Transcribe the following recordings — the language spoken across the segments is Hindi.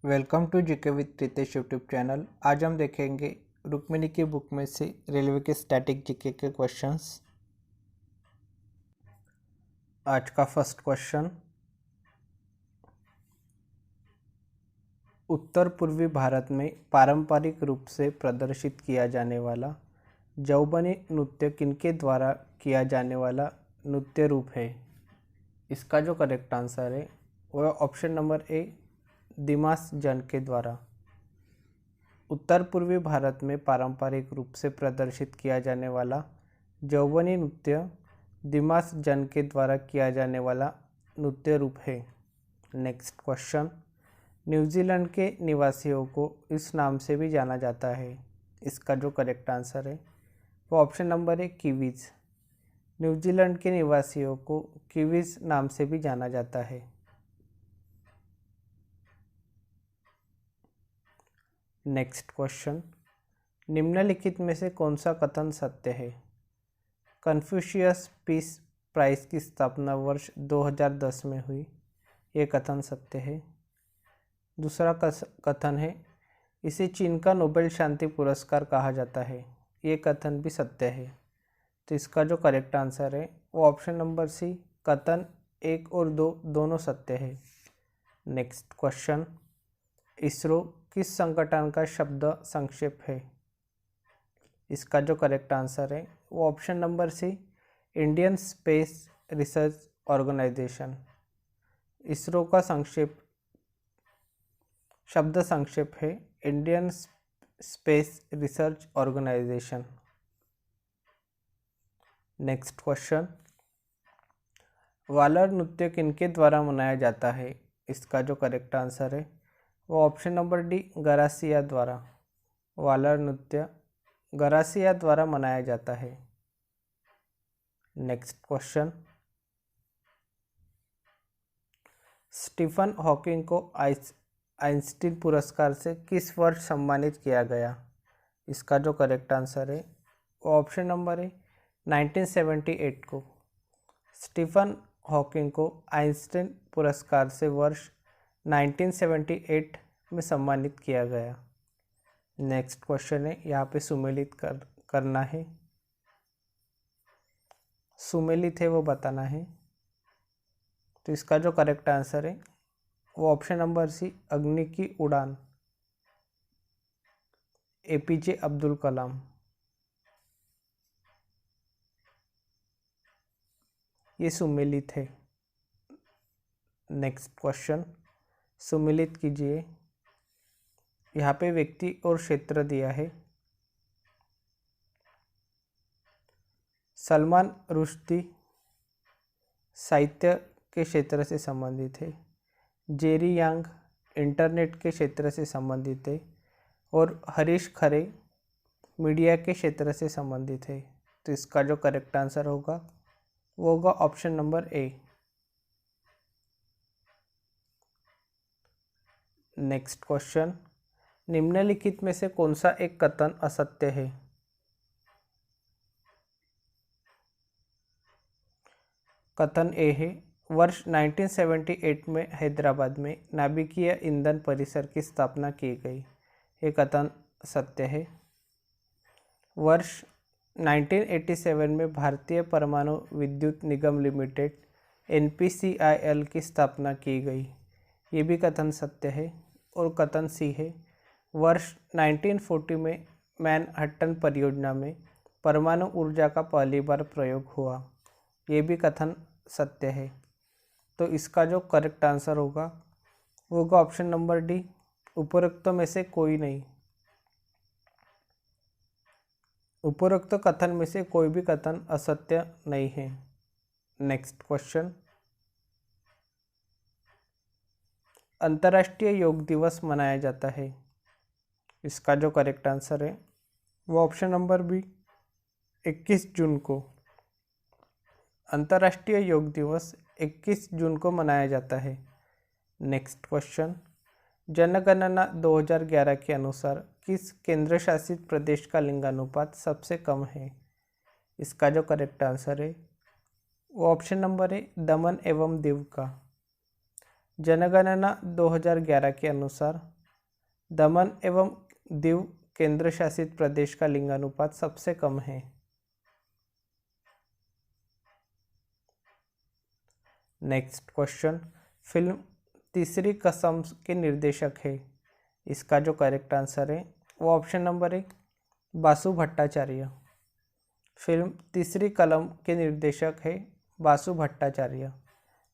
Welcome to GK with Ritesh YouTube channel. आज हम देखेंगे रुक्मिणी की बुक में से रेलवे के स्टैटिक जीके के क्वेश्चंस। आज का फर्स्ट क्वेश्चन, उत्तर पूर्वी भारत में पारंपरिक रूप से प्रदर्शित किया जाने वाला जौबनी नृत्य किनके द्वारा किया जाने वाला नृत्य रूप है? इसका जो करेक्ट आंसर है वह ऑप्शन नंबर ए, दिमास जन के द्वारा। उत्तर पूर्वी भारत में पारंपरिक रूप से प्रदर्शित किया जाने वाला जौबनी नृत्य दिमास जन के द्वारा किया जाने वाला नृत्य रूप है। नेक्स्ट क्वेश्चन, न्यूजीलैंड के निवासियों को इस नाम से भी जाना जाता है। इसका जो करेक्ट आंसर है वो ऑप्शन नंबर है, किवीज। न्यूजीलैंड के निवासियों को किवीज नाम से भी जाना जाता है। नेक्स्ट क्वेश्चन, निम्नलिखित में से कौन सा कथन सत्य है? कन्फ्यूशियस पीस प्राइज की स्थापना वर्ष 2010 में हुई, ये कथन सत्य है। दूसरा कथन है, इसे चीन का नोबेल शांति पुरस्कार कहा जाता है, ये कथन भी सत्य है। तो इसका जो करेक्ट आंसर है वो ऑप्शन नंबर सी, कथन 1 और 2 दोनों सत्य है। नेक्स्ट क्वेश्चन, इसरो किस संगठन का शब्द संक्षेप है? इसका जो करेक्ट आंसर है वो option number C, Indian Space Research Organisation. ISRO का शब्द संक्षेप है Indian Space Research Organisation. Next question, वालर नृत्य किनके द्वारा मनाया जाता है? इसका जो करेक्ट आंसर है वो ऑप्शन नंबर डी, गरासिया द्वारा। वालर नृत्य गरासिया द्वारा मनाया जाता है। नेक्स्ट क्वेश्चन, स्टीफन हॉकिंग को आइंस्टीन पुरस्कार से किस वर्ष सम्मानित किया गया? इसका जो करेक्ट आंसर है वो ऑप्शन नंबर है 1978 को। स्टीफन हॉकिंग को आइंस्टीन पुरस्कार से वर्ष 1978 में सम्मानित किया गया। नेक्स्ट क्वेश्चन है, यहाँ पे सुमेलित करना है, सुमेलित है वो बताना है। तो इसका जो करेक्ट आंसर है वो ऑप्शन नंबर सी, अग्नि की उड़ान, एपीजे अब्दुल कलाम। ये सुमेलित है। नेक्स्ट क्वेश्चन, सुमेलित कीजिए। यहाँ पे व्यक्ति और क्षेत्र दिया है। सलमान रुश्दी साहित्य के क्षेत्र से संबंधित है, जेरी यांग इंटरनेट के क्षेत्र से संबंधित है और हरीश खरे मीडिया के क्षेत्र से संबंधित है। तो इसका जो करेक्ट आंसर होगा वो होगा option number A. Next question, निम्नलिखित में से कौन सा एक कथन असत्य है? कथन ए है, वर्ष 1978 में हैदराबाद में नाभिकीय ईंधन परिसर की स्थापना की गई, ये कथन सत्य है। वर्ष 1987 में भारतीय परमाणु विद्युत निगम लिमिटेड NPCIL की स्थापना की गई, ये भी कथन सत्य है। और कथन सी है, वर्ष 1940 में मैनहट्टन परियोजना में परमाणु ऊर्जा का पहली बार प्रयोग हुआ, ये भी कथन सत्य है। तो इसका जो करेक्ट आंसर होगा वो होगा ऑप्शन नंबर डी, उपरोक्त में से कोई नहीं। उपरोक्त कथन में से कोई भी कथन असत्य नहीं है। नेक्स्ट क्वेश्चन, अंतर्राष्ट्रीय योग दिवस मनाया जाता है। इसका जो करेक्ट आंसर है वो ऑप्शन नंबर बी, 21 जून को। अंतर्राष्ट्रीय योग दिवस 21 जून को मनाया जाता है। नेक्स्ट क्वेश्चन, जनगणना 2011 के अनुसार किस केंद्र शासित प्रदेश का लिंगानुपात सबसे कम है? इसका जो करेक्ट आंसर है वो ऑप्शन नंबर है, दमन एवं दीव का। जनगणना 2011 के अनुसार दमन एवं दीव केंद्र शासित प्रदेश का लिंगानुपात सबसे कम है। नेक्स्ट क्वेश्चन, फिल्म तीसरी कसम के निर्देशक है। इसका जो करेक्ट आंसर है वो option number 1 Basu Bhattacharya. Film तीसरी कलम के निर्देशक है बासु भट्टाचार्य।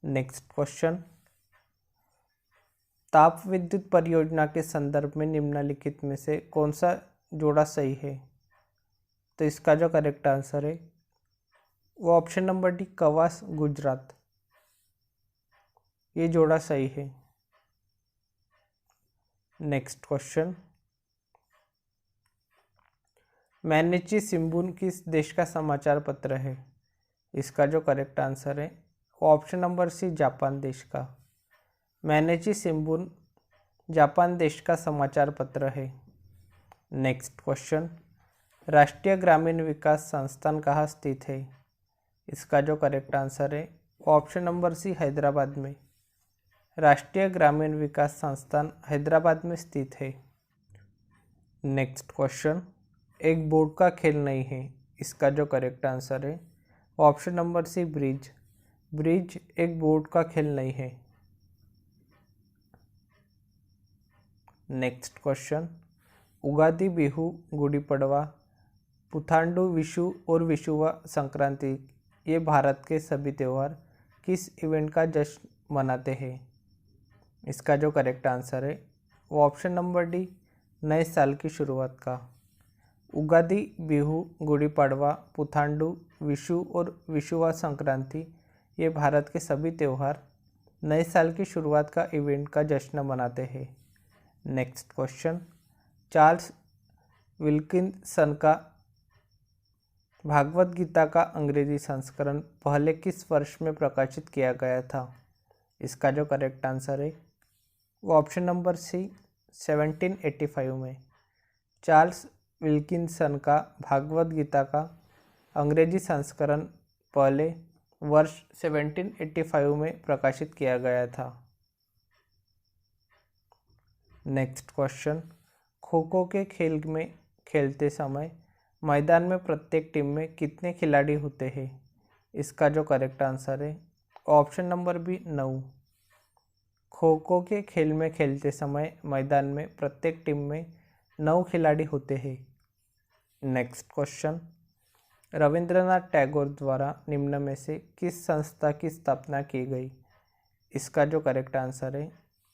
नेक्स्ट क्वेश्चन, ताप विद्युत परियोजना के संदर्भ में निम्नलिखित में से कौन सा जोड़ा सही है? तो इसका जो करेक्ट आंसर है वो option number D Kawas Gujarat, ये जोड़ा सही है। नेक्स्ट क्वेश्चन, मैनेची सिम्बुन किस देश का समाचार पत्र है? इसका जो करेक्ट आंसर है वो ऑप्शन नंबर सी जापान देश का। मैनेची सिम्बुन जापान देश का समाचार पत्र है। नेक्स्ट क्वेश्चन, राष्ट्रीय ग्रामीण विकास संस्थान कहाँ स्थित है? इसका जो करेक्ट आंसर है वो ऑप्शन नंबर सी हैदराबाद में। राष्ट्रीय ग्रामीण विकास संस्थान हैदराबाद में स्थित है। नेक्स्ट क्वेश्चन, एक बोर्ड का खेल नहीं है। इसका जो करेक्ट आंसर है option number C bridge. Bridge एक बोर्ड का खेल नहीं है। नेक्स्ट क्वेश्चन, उगादी, बिहू, गुड़ी पड़वा, पुथांडु, विशु और विशुवा संक्रांति ये भारत के सभी त्यौहार किस इवेंट का जश्न मनाते हैं? इसका जो करेक्ट आंसर है वो ऑप्शन नंबर डी नए साल की शुरुआत का। उगादी, बिहू, गुड़ी पड़वा, पुथांडु, विशु और विशुवा संक्रांति ये भारत के सभी त्यौहार नए साल की शुरुआत का इवेंट का जश्न मनाते हैं। नेक्स्ट क्वेश्चन, चार्ल्स विल्किंसन का भागवत गीता का अंग्रेजी संस्करण पहले किस वर्ष में प्रकाशित किया गया था? इसका जो करेक्ट आंसर है वो ऑप्शन नंबर सी 1785 में। चार्ल्स विल्किंसन का भागवत गीता का अंग्रेजी संस्करण पहले वर्ष 1785 में प्रकाशित किया गया था। नेक्स्ट क्वेश्चन, खो खो के खेल में खेलते समय मैदान में प्रत्येक टीम में कितने खिलाड़ी होते हैं? इसका जो करेक्ट आंसर है option number B 9। Kho kho के खेल में खेलते समय मैदान में प्रत्येक टीम में 9 खिलाड़ी होते हैं। नेक्स्ट क्वेश्चन, रविंद्रनाथ टैगोर द्वारा निम्न में से किस संस्था की स्थापना की गई? इसका जो करेक्ट आंसर है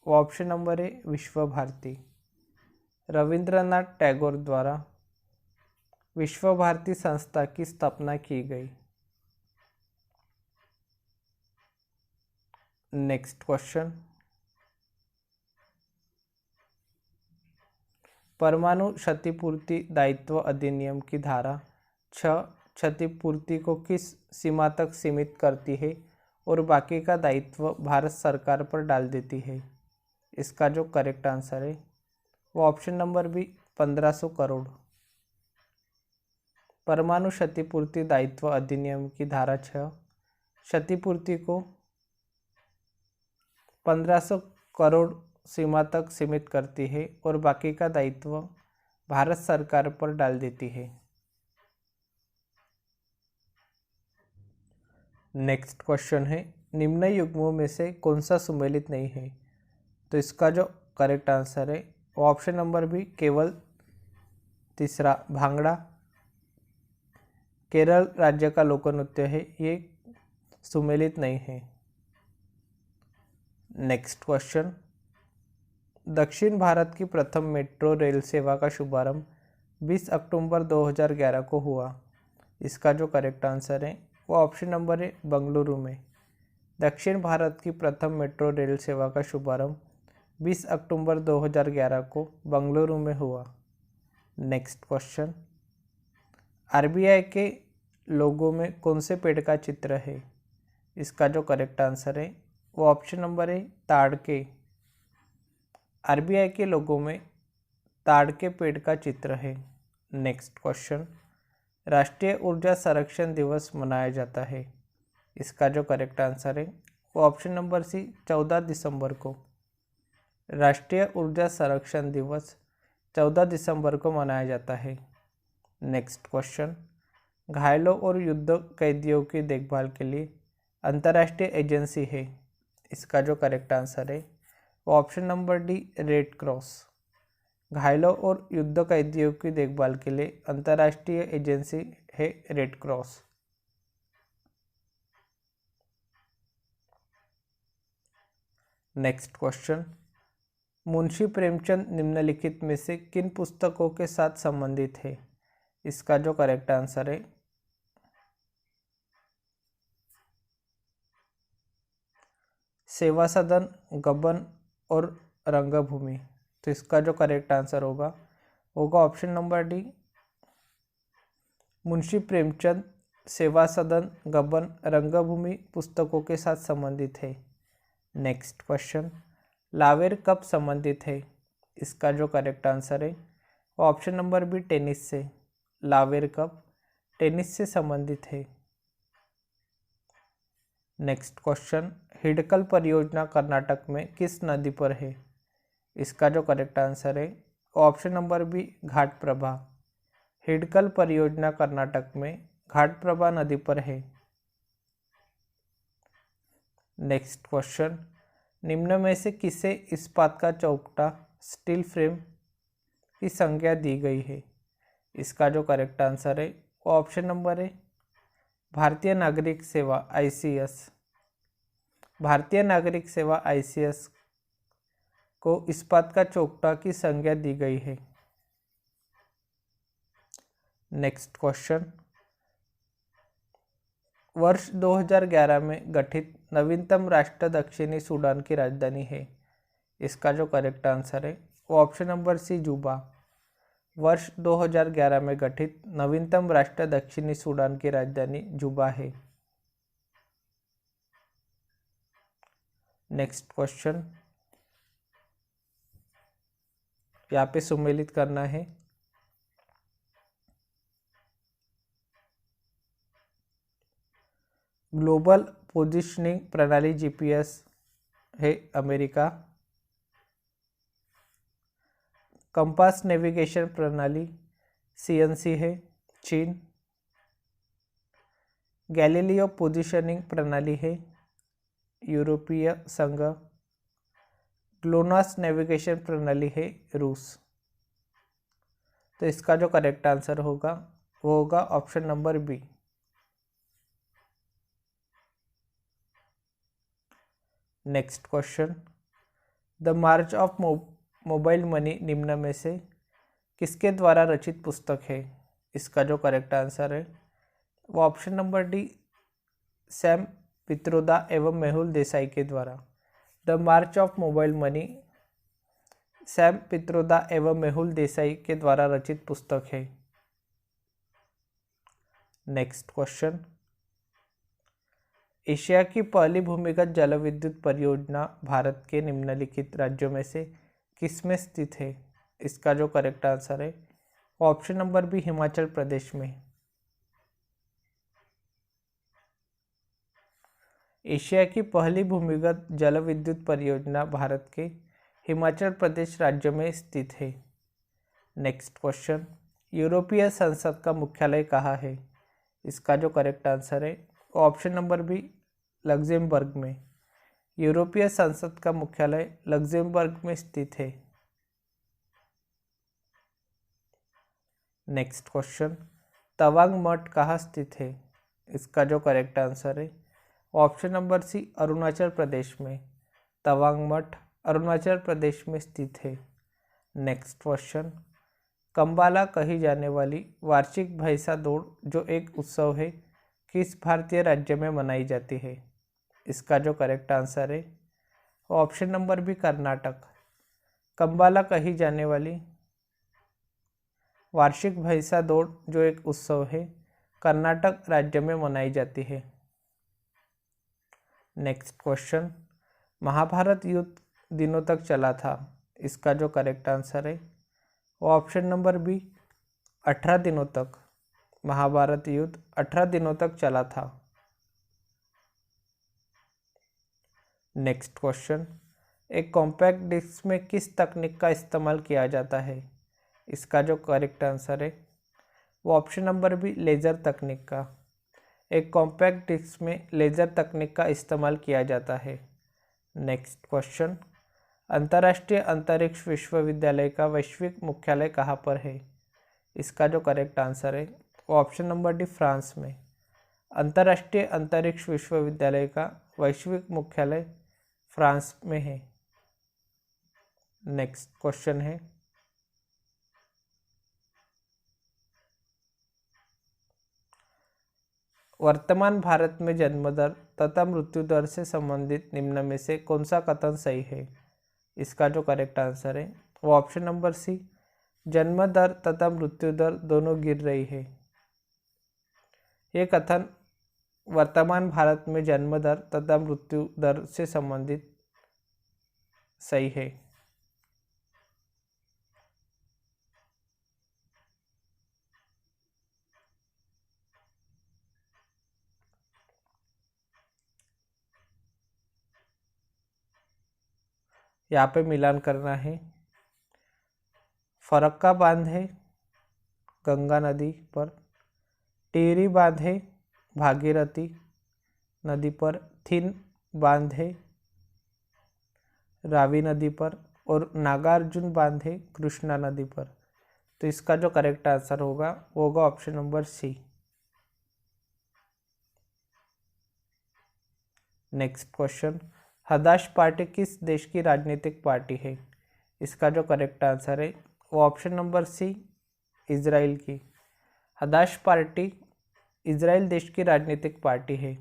वो ऑप्शन नंबर है विश्व भारती। रविंद्रनाथ टैगोर द्वारा विश्व भारती संस्था की स्थापना की गई। नेक्स्ट क्वेश्चन, परमाणु क्षतिपूर्ति दायित्व अधिनियम की धारा 6 क्षतिपूर्ति को किस सीमा तक सीमित करती है और बाकी का दायित्व भारत सरकार पर डाल देती है? इसका जो करेक्ट आंसर है वो ऑप्शन नंबर बी 1500 करोड़। परमाणु क्षतिपूर्ति दायित्व अधिनियम की धारा 6 क्षतिपूर्ति को 1500 करोड़ सीमा तक सीमित करती है और बाकी का दायित्व भारत सरकार पर डाल देती है। नेक्स्ट क्वेश्चन है, निम्न युग्मों में से कौन सा सुमेलित नहीं है? तो इसका जो करेक्ट आंसर है वो ऑप्शन नंबर बी केवल तीसरा भांगड़ा। केरल राज्य का लोकनृत्य है, ये सुमेलित नहीं है। नेक्स्ट क्वेश्चन, दक्षिण भारत की प्रथम मेट्रो रेल सेवा का शुभारंभ 20 अक्टूबर 2011 को हुआ। इसका जो करेक्ट आंसर है वो ऑप्शन नंबर है बंगलुरु में। दक्षिण भारत की प्रथम मेट्रो रेल सेवा का शुभारंभ 20 अक्टूबर 2011 को बंगलुरु में हुआ। नेक्स्ट क्वेश्चन, आरबीआई के लोगो में कौन से पेड़ का चित्र है? इसका जो करेक्ट आंसर है वो ऑप्शन नंबर है ताड़ के। आरबीआई के लोगों में ताड़ के पेड़ का चित्र है। नेक्स्ट क्वेश्चन, राष्ट्रीय ऊर्जा संरक्षण दिवस मनाया जाता है। इसका जो करेक्ट आंसर है वो ऑप्शन नंबर सी 14 दिसंबर को। राष्ट्रीय ऊर्जा संरक्षण दिवस 14 दिसंबर को मनाया जाता है। नेक्स्ट क्वेश्चन, घायलों और युद्ध कैदियों की देखभाल के लिए अंतर्राष्ट्रीय एजेंसी है, इसका जो करेक्ट आंसर है वो option number D red cross. घायलों और युद्ध कैदियों की देखभाल के लिए अंतर्राष्ट्रीय एजेंसी है red cross. Next question, Munshi Premchand निम्नलिखित में से किन पुस्तकों के साथ संबंधित है, इसका जो करेक्ट आंसर है सेवा सदन, गबन और रंगभूमि। तो इसका जो करेक्ट आंसर होगा option number D Munshi Premchand सेवा सदन, गबन, रंगभूमि पुस्तकों के साथ संबंधित है। नेक्स्ट क्वेश्चन, लावेर कब संबंधित है, इसका जो करेक्ट आंसर है ऑप्शन नंबर बी टेनिस से। लावेर कप टेनिस से संबंधित है। नेक्स्ट क्वेश्चन, हिडकल परियोजना कर्नाटक में किस नदी पर है, इसका जो करेक्ट आंसर है option number B Ghataprabha. Hidkal परियोजना कर्नाटक में घाटप्रभा नदी पर है। नेक्स्ट क्वेश्चन, निम्न में से किसे इस्पात का चौकटा स्टील फ्रेम की संज्ञा दी गई है, इसका जो करेक्ट आंसर है वो ऑप्शन नंबर है भारतीय नागरिक सेवा ICS। भारतीय नागरिक सेवा ICS को इस्पात का चौकटा की संज्ञा दी गई है। नेक्स्ट क्वेश्चन, वर्ष 2011 में गठित नवीनतम राष्ट्र दक्षिणी सूडान की राजधानी है, इसका जो करेक्ट आंसर है वो ऑप्शन नंबर सी जुबा। वर्ष 2011 में गठित नवीनतम राष्ट्र दक्षिणी सूडान की राजधानी जुबा है। नेक्स्ट क्वेश्चन, यहाँ पे सुमेलित करना है। ग्लोबल पोजिशनिंग प्रणाली GPS है अमेरिका। कंपास नेविगेशन प्रणाली CNC है चीन। गैलीलियो पोजिशनिंग प्रणाली है यूरोपीय संघ। ग्लोनास नेविगेशन प्रणाली है रूस। तो इसका जो करेक्ट आंसर होगा वो होगा option number B. Next question, the march of mobile money निम्न में से किसके द्वारा रचित पुस्तक है, इसका जो करेक्ट आंसर है वो option number D Sam Pitroda एवं मेहुल देसाई के द्वारा। The march of mobile money Sam Pitroda एवं मेहुल देसाई के द्वारा रचित पुस्तक है। नेक्स्ट क्वेश्चन, एशिया की पहली भूमिगत जलविद्युत परियोजना भारत के निम्नलिखित राज्यों में से किसमें स्थित है, इसका जो करेक्ट आंसर है option number B Himachal Pradesh में। एशिया की पहली भूमिगत जलविद्युत परियोजना भारत के हिमाचल प्रदेश राज्य में स्थित है। नेक्स्ट क्वेश्चन, यूरोपीय संसद का मुख्यालय कहाँ है, इसका जो करेक्ट आंसर है ऑप्शन नंबर बी लग्जमबर्ग में। यूरोपीय संसद का मुख्यालय लग्जमबर्ग में स्थित है। नेक्स्ट क्वेश्चन, तवांग मठ कहाँ स्थित है, इसका जो करेक्ट आंसर है ऑप्शन नंबर सी अरुणाचल प्रदेश में। तवांग मठ अरुणाचल प्रदेश में स्थित है। नेक्स्ट क्वेश्चन, कंबाला कही जाने वाली वार्षिक भैंसा दौड़ जो एक उत्सव है किस भारतीय राज्य में मनाई जाती है, इसका जो करेक्ट आंसर है option number B Karnataka. Kambala कही जाने वाली वार्षिक भैंसा दौड़ जो एक उत्सव है कर्नाटक राज्य में मनाई जाती है। नेक्स्ट क्वेश्चन, महाभारत युद्ध दिनों तक चला था, इसका जो करेक्ट आंसर है वो ऑप्शन नंबर बी 18 दिनों तक। महाभारत युद्ध 18 दिनों तक चला था। नेक्स्ट क्वेश्चन, एक कॉम्पैक्ट डिस्क में किस तकनीक का इस्तेमाल किया जाता है? इसका जो करेक्ट आंसर है वो ऑप्शन नंबर बी, लेज़र तकनीक का। एक कॉम्पैक्ट डिस्क में लेज़र तकनीक का इस्तेमाल किया जाता है। नेक्स्ट क्वेश्चन, अंतर्राष्ट्रीय अंतरिक्ष विश्वविद्यालय का वैश्विक मुख्यालय कहाँ पर है? इसका जो करेक्ट आंसर है वो ऑप्शन नंबर डी, फ्रांस में। अंतर्राष्ट्रीय अंतरिक्ष विश्वविद्यालय का वैश्विक मुख्यालय फ्रांस में है। नेक्स्ट क्वेश्चन है, वर्तमान भारत में जन्म दर तथा मृत्यु दर से संबंधित निम्न में से कौन सा कथन सही है? इसका जो करेक्ट आंसर है वो ऑप्शन नंबर सी, जन्म दर तथा मृत्यु दर दोनों गिर रही है। ये कथन वर्तमान भारत में जन्म दर तथा मृत्यु दर से संबंधित सही है। यहाँ पे मिलान करना है। फरक्का बांध है गंगा नदी पर, टिहरी बांध है भागीरथी नदी पर, थिन बांध है रावी नदी पर, और नागार्जुन बांध है कृष्णा नदी पर। तो इसका जो करेक्ट आंसर होगा वो होगा option number C. Next question, Hadash party किस देश की राजनीतिक पार्टी है? इसका जो करेक्ट आंसर है वो ऑप्शन नंबर सी, इजराइल की। हदाश पार्टी इजराइल देश की राजनीतिक पार्टी है।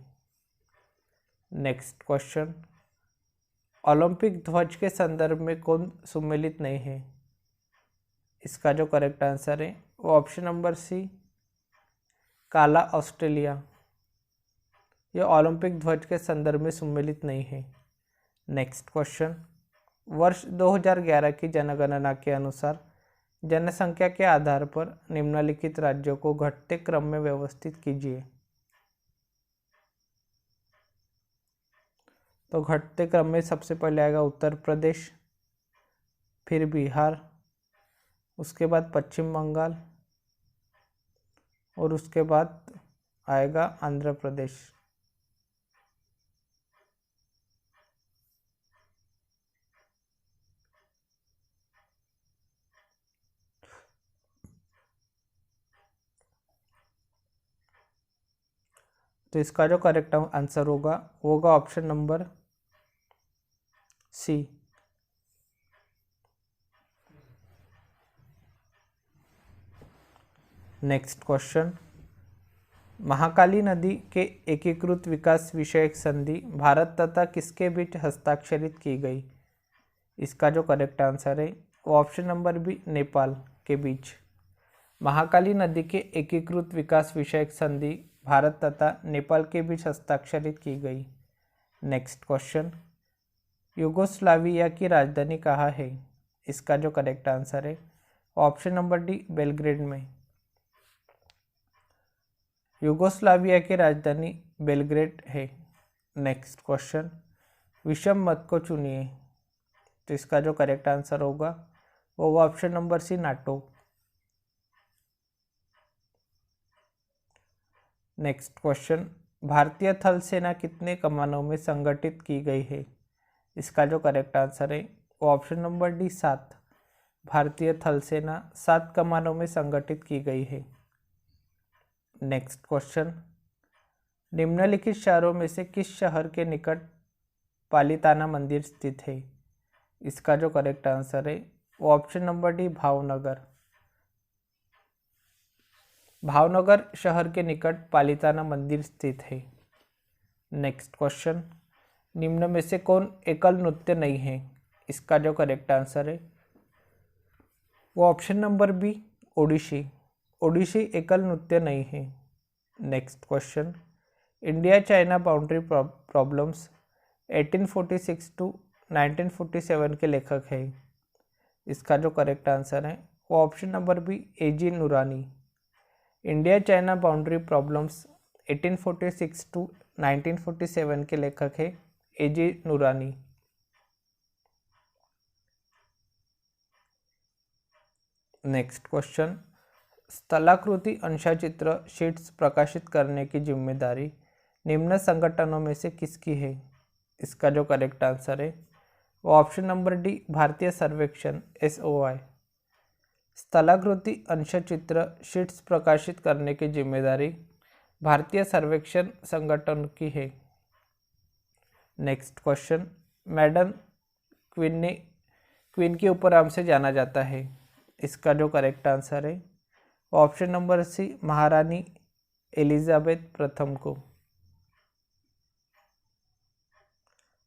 नेक्स्ट क्वेश्चन, ओलंपिक ध्वज के संदर्भ में कौन सुमेलित नहीं है? इसका जो करेक्ट आंसर है वो ऑप्शन नंबर सी, काला ऑस्ट्रेलिया। यह ओलंपिक ध्वज के संदर्भ में सुमेलित नहीं है। नेक्स्ट क्वेश्चन, वर्ष 2011 की जनगणना के अनुसार जनसंख्या के आधार पर निम्नलिखित राज्यों को घटते क्रम में व्यवस्थित कीजिए। तो घटते क्रम में सबसे पहले आएगा उत्तर प्रदेश, फिर बिहार, उसके बाद पश्चिम बंगाल, और उसके बाद आएगा आंध्र प्रदेश। तो इसका जो करेक्ट आंसर होगा वो होगा option number C. Next question, Mahakali नदी के एकीकृत विकास विषयक संधि भारत तथा किसके बीच हस्ताक्षरित की गई? इसका जो करेक्ट आंसर है वो ऑप्शन नंबर बी, नेपाल के बीच। महाकाली नदी के एकीकृत विकास विषयक संधि भारत तथा नेपाल के बीच हस्ताक्षरित की गई। नेक्स्ट क्वेश्चन, यूगोस्लाविया की राजधानी कहाँ है? इसका जो करेक्ट आंसर है ऑप्शन नंबर डी, बेलग्रेड में। यूगोस्लाविया की राजधानी बेलग्रेड है। नेक्स्ट क्वेश्चन, विषम मत को चुनिए। तो इसका जो करेक्ट आंसर होगा वो option number C, NATO. Next question, भारतीय थल सेना कितने कमानों में संगठित की गई है? इसका जो करेक्ट आंसर है वो ऑप्शन नंबर डी, 7। भारतीय थल सेना 7 कमानों में संगठित की गई है। नेक्स्ट क्वेश्चन, निम्नलिखित शहरों में से किस शहर के निकट पालिताना मंदिर स्थित है? इसका जो करेक्ट आंसर है वो option number D, Bhavnagar. Bhavnagar शहर के निकट पालिताना मंदिर स्थित है। नेक्स्ट क्वेश्चन, निम्न में से कौन एकल नृत्य नहीं है? इसका जो करेक्ट आंसर है वो option number B, Odissi. Odissi एकल नृत्य नहीं है। Next question, India China boundary problems 1846 to 1947 के लेखक है। इसका जो करेक्ट आंसर है वो option number B, AG Noorani. India China boundary problems 1846 to 1947 के लेखक है एजी नूरानी। नेक्स्ट क्वेश्चन, स्थलाकृति अंशाचित्र शीट्स प्रकाशित करने की जिम्मेदारी निम्न संगठनों में से किसकी है? इसका जो करेक्ट आंसर है वो ऑप्शन नंबर डी, भारतीय सर्वेक्षण SOI। स्थलाकृति अंशचित्र शीट्स प्रकाशित करने की जिम्मेदारी भारतीय सर्वेक्षण संगठन की है। नेक्स्ट क्वेश्चन, मैडम क्वीन के उपनाम से जाना जाता है। इसका जो करेक्ट आंसर है ऑप्शन नंबर सी, महारानी एलिजाबेथ प्रथम को।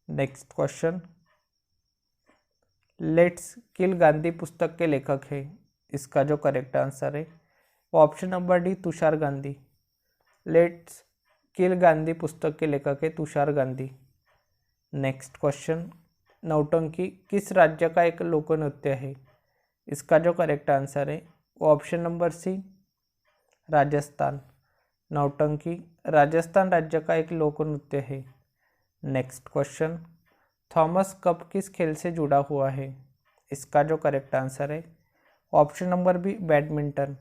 नेक्स्ट क्वेश्चन, लेट्स किल गांधी पुस्तक के लेखक है। इसका जो करेक्ट आंसर है option number D, Tushar Gandhi. Let's किल गांधी पुस्तक के लेखक है तुषार गांधी। नेक्स्ट क्वेश्चन, नौटंकी किस राज्य का एक लोक नृत्य है? इसका जो करेक्ट आंसर है वो ऑप्शन नंबर सी, राजस्थान। नौटंकी राजस्थान राज्य का एक लोक नृत्य है। नेक्स्ट क्वेश्चन, थॉमस कप किस खेल से जुड़ा हुआ है? इसका जो करेक्ट आंसर है option number B, badminton.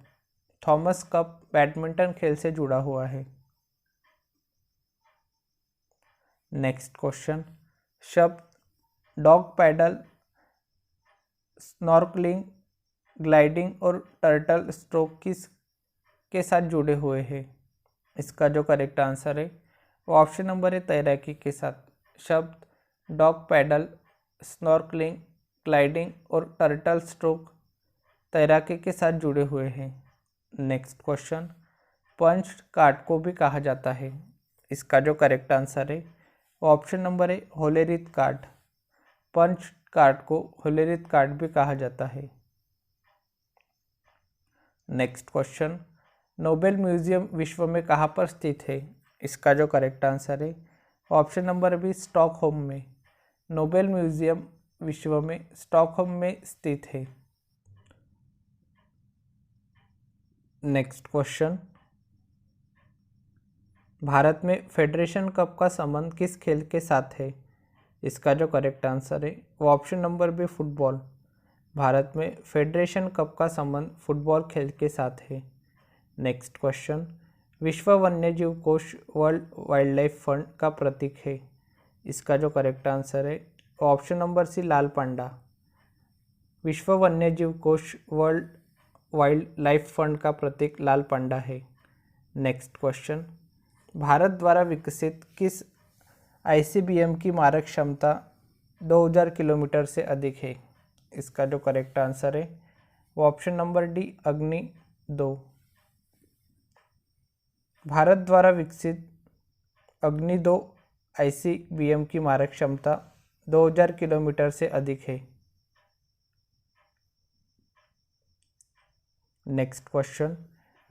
Thomas cup badminton खेल से जुड़ा हुआ है। नेक्स्ट क्वेश्चन, शब्द डॉग पैडल, स्नॉर्कलिंग, ग्लाइडिंग और टर्टल स्ट्रोक किस के साथ जुड़े हुए हैं? इसका जो करेक्ट आंसर है वो ऑप्शन नंबर है, तैराकी के साथ। शब्द डॉग पैडल, स्नॉर्कलिंग, ग्लाइडिंग और टर्टल स्ट्रोक तैराकी के साथ जुड़े हुए हैं। नेक्स्ट क्वेश्चन, पंच कार्ड को भी कहा जाता है। इसका जो करेक्ट आंसर है वो ऑप्शन नंबर है, होलेरिथ कार्ड। पंच कार्ड को होलेरिथ कार्ड भी कहा जाता है। नेक्स्ट क्वेश्चन, नोबेल म्यूजियम विश्व में कहाँ पर स्थित है? इसका जो करेक्ट आंसर है ऑप्शन नंबर बी, स्टॉकहोम में। नोबेल म्यूजियम विश्व में स्टॉकहोम में स्थित है। नेक्स्ट क्वेश्चन, भारत में फेडरेशन कप का संबंध किस खेल के साथ है? इसका जो करेक्ट आंसर है वो option number B, football. Bharat में फेडरेशन कप का संबंध फुटबॉल खेल के साथ है। नेक्स्ट क्वेश्चन, विश्व वन्यजीव कोष वर्ल्ड वाइल्ड लाइफ फंड का प्रतीक है। इसका जो करेक्ट आंसर है ऑप्शन नंबर सी, लाल पांडा। विश्व वन्यजीव कोष वर्ल्ड वाइल्ड लाइफ फंड का प्रतीक लाल पांडा है। नेक्स्ट क्वेश्चन, भारत द्वारा विकसित किस ICBM की मारक क्षमता 2000 किलोमीटर से अधिक है? इसका जो करेक्ट आंसर है वो ऑप्शन नंबर डी, अग्नि 2। भारत द्वारा विकसित अग्नि 2 ICBM की मारक क्षमता 2000 किलोमीटर से अधिक है। नेक्स्ट क्वेश्चन,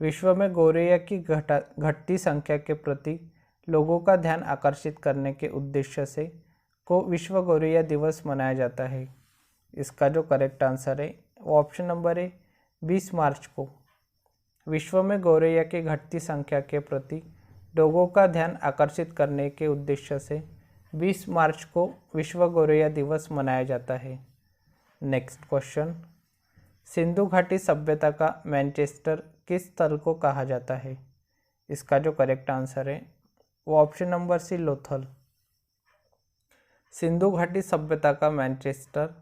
विश्व में गौरैया की घटती संख्या के प्रति लोगों का ध्यान आकर्षित करने के उद्देश्य से को विश्व गौरैया दिवस मनाया जाता है। इसका जो करेक्ट आंसर है वो ऑप्शन नंबर है, 20 मार्च को। विश्व में गौरैया की घटती संख्या के प्रति लोगों का ध्यान आकर्षित करने के उद्देश्य से 20 मार्च को विश्व गौरैया दिवस मनाया जाता है। नेक्स्ट क्वेश्चन, सिंधु घाटी सभ्यता का मैनचेस्टर किस स्थल को कहा जाता है? इसका जो करेक्ट आंसर है वो option number C, Lothal. Sindhu घाटी सभ्यता का मैनचेस्टर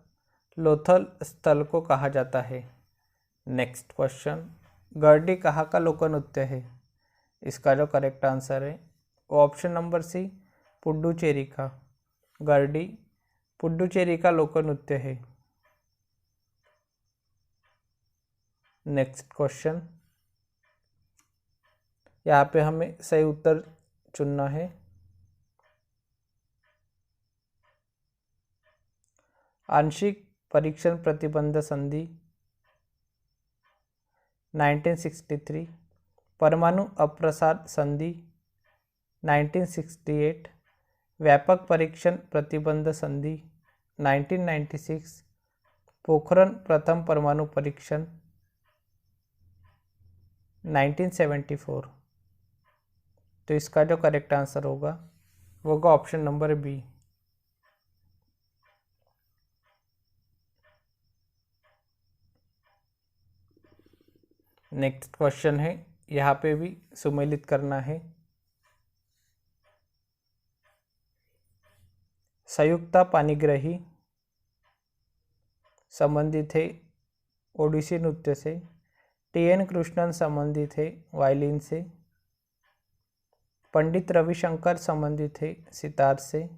लोथल स्थल को कहा जाता है। नेक्स्ट क्वेश्चन, गर्डी कहाँ का लोक नृत्य है? इसका जो करेक्ट आंसर है वो ऑप्शन नंबर सी, पुडुचेरी का। गर्डी पुडुचेरी का लोक नृत्य है। नेक्स्ट क्वेश्चन, यहाँ पे हमें सही उत्तर चुनना है। आंशिक परीक्षण प्रतिबंध संधि 1963, परमाणु अप्रसार संधि 1968, व्यापक परीक्षण प्रतिबंध संधि 1996, पोखरण प्रथम परमाणु परीक्षण 1974। तो इसका जो करेक्ट आंसर होगा वो होगा option number B. Next question है, यहाँ पे भी सुमेलित करना है। संयुक्ता पाणिग्राही संबंधित है ओडिसी नृत्य से, टी.एन. कृष्णन संबंधित है वायलिन से, पंडित रविशंकर संबंधित है सितार से,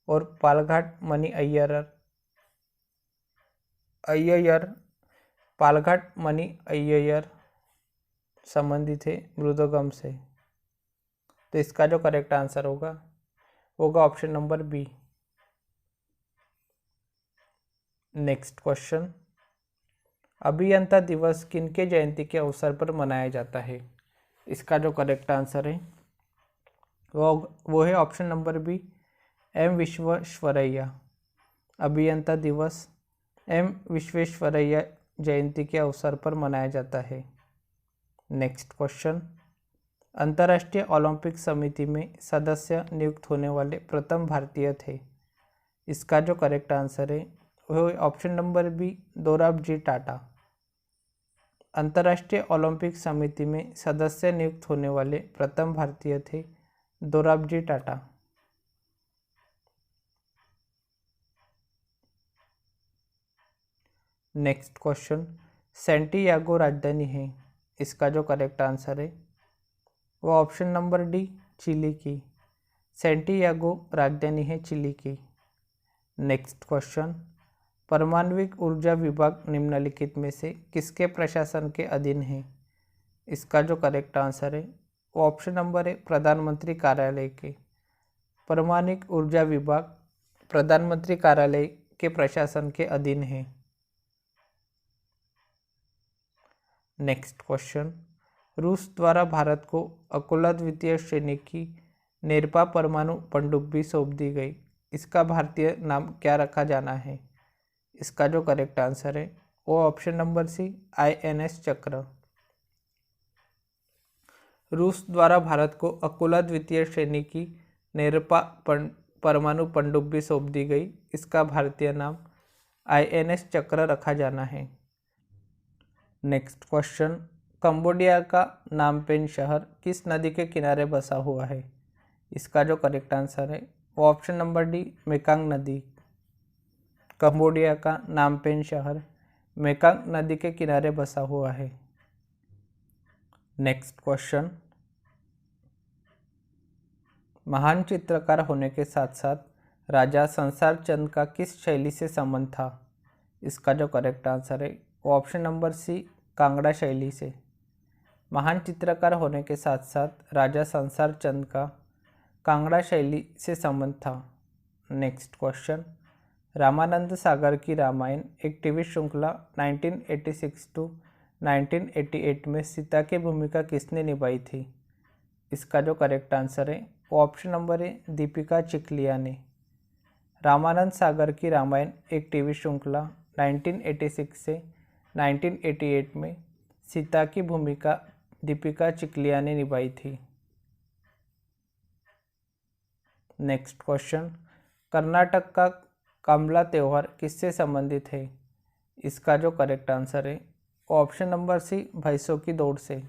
और पालघाट मणि अय्यर पालघाट मणि अय्यर संबंधित है मृदंगम से। तो इसका जो करेक्ट आंसर होगा option number B. Next question, अभियंता दिवस किनके जयंती के अवसर पर मनाया जाता है? इसका जो करेक्ट आंसर है वो है option number B, M Visvesvaraya. अभियंता दिवस एम विश्वेश्वरैया जयंती के अवसर पर मनाया जाता है। नेक्स्ट क्वेश्चन, अंतर्राष्ट्रीय ओलंपिक समिति में सदस्य नियुक्त होने वाले प्रथम भारतीय थे? इसका जो करेक्ट आंसर है वो option number B, Dorabji Tata. अंतर्राष्ट्रीय ओलंपिक समिति में सदस्य नियुक्त होने वाले प्रथम भारतीय थे Dorabji Tata. Next question, Santiago राजधानी है? इसका जो करेक्ट आंसर है वो ऑप्शन नंबर डी, चिली की। सैंटियागो राजधानी है चिली की। नेक्स्ट क्वेश्चन, परमाणविक ऊर्जा विभाग निम्नलिखित में से किसके प्रशासन के अधीन है? इसका जो करेक्ट आंसर है वो ऑप्शन नंबर है, प्रधानमंत्री कार्यालय के। परमाणविक ऊर्जा विभाग प्रधानमंत्री कार्यालय के प्रशासन के अधीन है। नेक्स्ट क्वेश्चन, रूस द्वारा भारत को अकोला द्वितीय श्रेणी की नेरपा परमाणु पनडुब्बी सौंप दी गई। इसका भारतीय नाम क्या रखा जाना है? इसका जो करेक्ट आंसर है वो ऑप्शन नंबर सी, INS चक्र। रूस द्वारा भारत को अकोला द्वितीय श्रेणी की नेरपा परमाणु पनडुब्बी सौंप दी गई। इसका भारतीय नाम INS चक्र रखा जाना है। नेक्स्ट क्वेश्चन, कंबोडिया का नामपेन शहर किस नदी के किनारे बसा हुआ है? इसका जो करेक्ट आंसर है वो ऑप्शन नंबर डी, मेकांग नदी। कंबोडिया का नामपेन शहर मेकांग नदी के किनारे बसा हुआ है। नेक्स्ट क्वेश्चन, महान चित्रकार होने के साथ साथ राजा संसार चंद का किस शैली से संबंध था? इसका जो करेक्ट आंसर है वो ऑप्शन नंबर सी, कांगड़ा शैली से। महान चित्रकार होने के साथ साथ राजा संसार चंद का कांगड़ा शैली से संबंध था। नेक्स्ट क्वेश्चन, रामानंद सागर की रामायण एक टीवी श्रृंखला 1986 टू 1988 में सीता की भूमिका किसने निभाई थी? इसका जो करेक्ट आंसर है वो ऑप्शन नंबर है, दीपिका चिखलिया ने। रामानंद सागर की रामायण एक टीवी श्रृंखला 1986 से 1988 में सीता की भूमिका दीपिका चिखलिया ने निभाई थी। नेक्स्ट क्वेश्चन, कर्नाटक का कमला त्यौहार किससे संबंधित है? इसका जो करेक्ट आंसर है वो ऑप्शन नंबर सी, भैंसों की दौड़ से।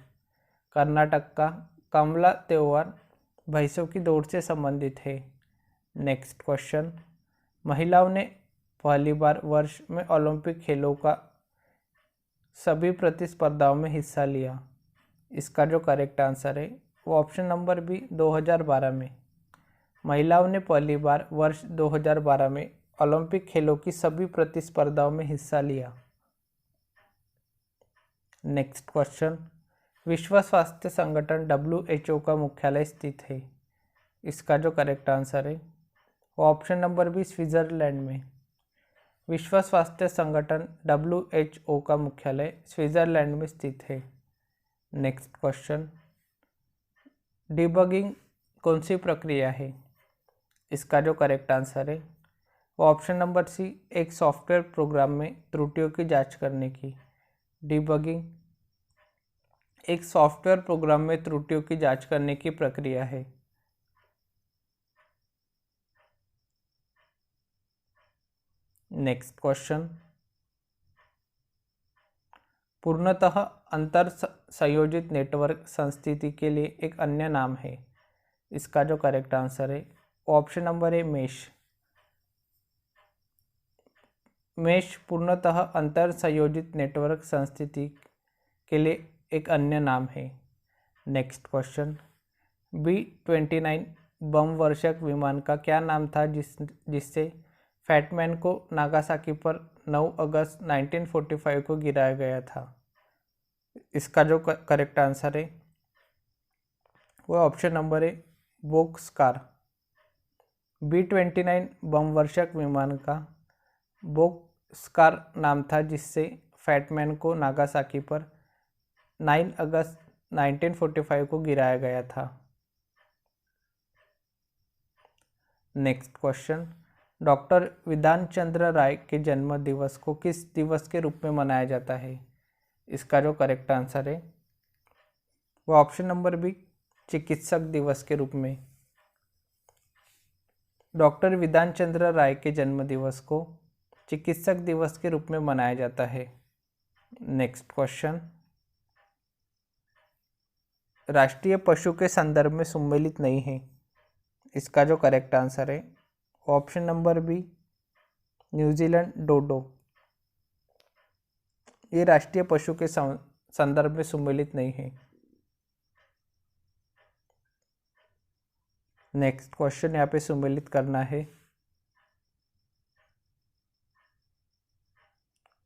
कर्नाटक का कमला त्यौहार भैंसों की दौड़ से संबंधित है। नेक्स्ट क्वेश्चन, महिलाओं ने पहली बार वर्ष में ओलंपिक खेलों का सभी प्रतिस्पर्धाओं में हिस्सा लिया। इसका जो करेक्ट आंसर है वो ऑप्शन नंबर बी, 2012 में। महिलाओं ने पहली बार वर्ष 2012 में ओलंपिक खेलों की सभी प्रतिस्पर्धाओं में हिस्सा लिया। नेक्स्ट क्वेश्चन, विश्व स्वास्थ्य संगठन WHO का मुख्यालय स्थित है। इसका जो करेक्ट आंसर है वो ऑप्शन नंबर बी, स्विट्जरलैंड में। विश्व स्वास्थ्य संगठन WHO का मुख्यालय स्विट्जरलैंड में स्थित है। नेक्स्ट क्वेश्चन, डिबगिंग कौन सी प्रक्रिया है? इसका जो करेक्ट आंसर है वो ऑप्शन नंबर सी, एक सॉफ्टवेयर प्रोग्राम में त्रुटियों की जांच करने की। डिबगिंग एक सॉफ्टवेयर प्रोग्राम में त्रुटियों की जांच करने की प्रक्रिया है। नेक्स्ट क्वेश्चन, पूर्णतः अंतर संयोजित नेटवर्क संस्थिति के लिए एक अन्य नाम है। इसका जो करेक्ट आंसर है option number A mesh. Mesh पूर्णतः अंतर संयोजित नेटवर्क संस्थिति के लिए एक अन्य नाम है। नेक्स्ट क्वेश्चन, B-29 बम वर्षक विमान का क्या नाम था जिससे फैटमैन को नागासाकी पर 9 अगस्त 1945 को गिराया गया था? इसका जो करेक्ट आंसर है वो ऑप्शन नंबर ए बोक्सकार। B-29 बम वर्षक विमान का बोक्सकार नाम था जिससे फैटमैन को नागासाकी पर 9 अगस्त 1945 को गिराया गया था। Next question, doctor Bidhan Chandra राय के जन्म दिवस को किस दिवस के रूप में मनाया जाता है? इसका जो करेक्ट आंसर है वो ऑप्शन नंबर बी चिकित्सक दिवस के रूप में। डॉक्टर विधान चंद्र राय के जन्म दिवस को चिकित्सक दिवस के रूप में मनाया जाता है। नेक्स्ट क्वेश्चन, राष्ट्रीय पशु के संदर्भ में सम्मिलित नहीं है। इसका जो करेक्ट आंसर है ऑप्शन नंबर बी न्यूजीलैंड डोडो। ये राष्ट्रीय पशु के संदर्भ में सम्मिलित नहीं है। नेक्स्ट क्वेश्चन यहाँ पे सम्मिलित करना है।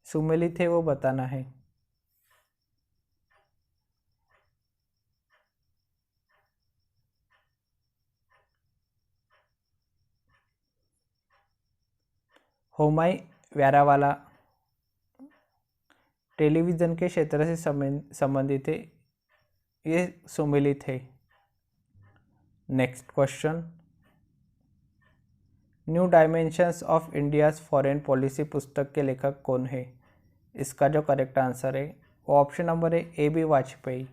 सम्मिलित है वो बताना है। होमाई व्यारावाला टेलीविज़न के क्षेत्र से संबंधित है, ये सम्मिलित है। Next question, new dimensions of India's foreign policy पुस्तक के लेखक कौन है? इसका जो करेक्ट आंसर है वो ऑप्शन नंबर है A.B. Vajpayee.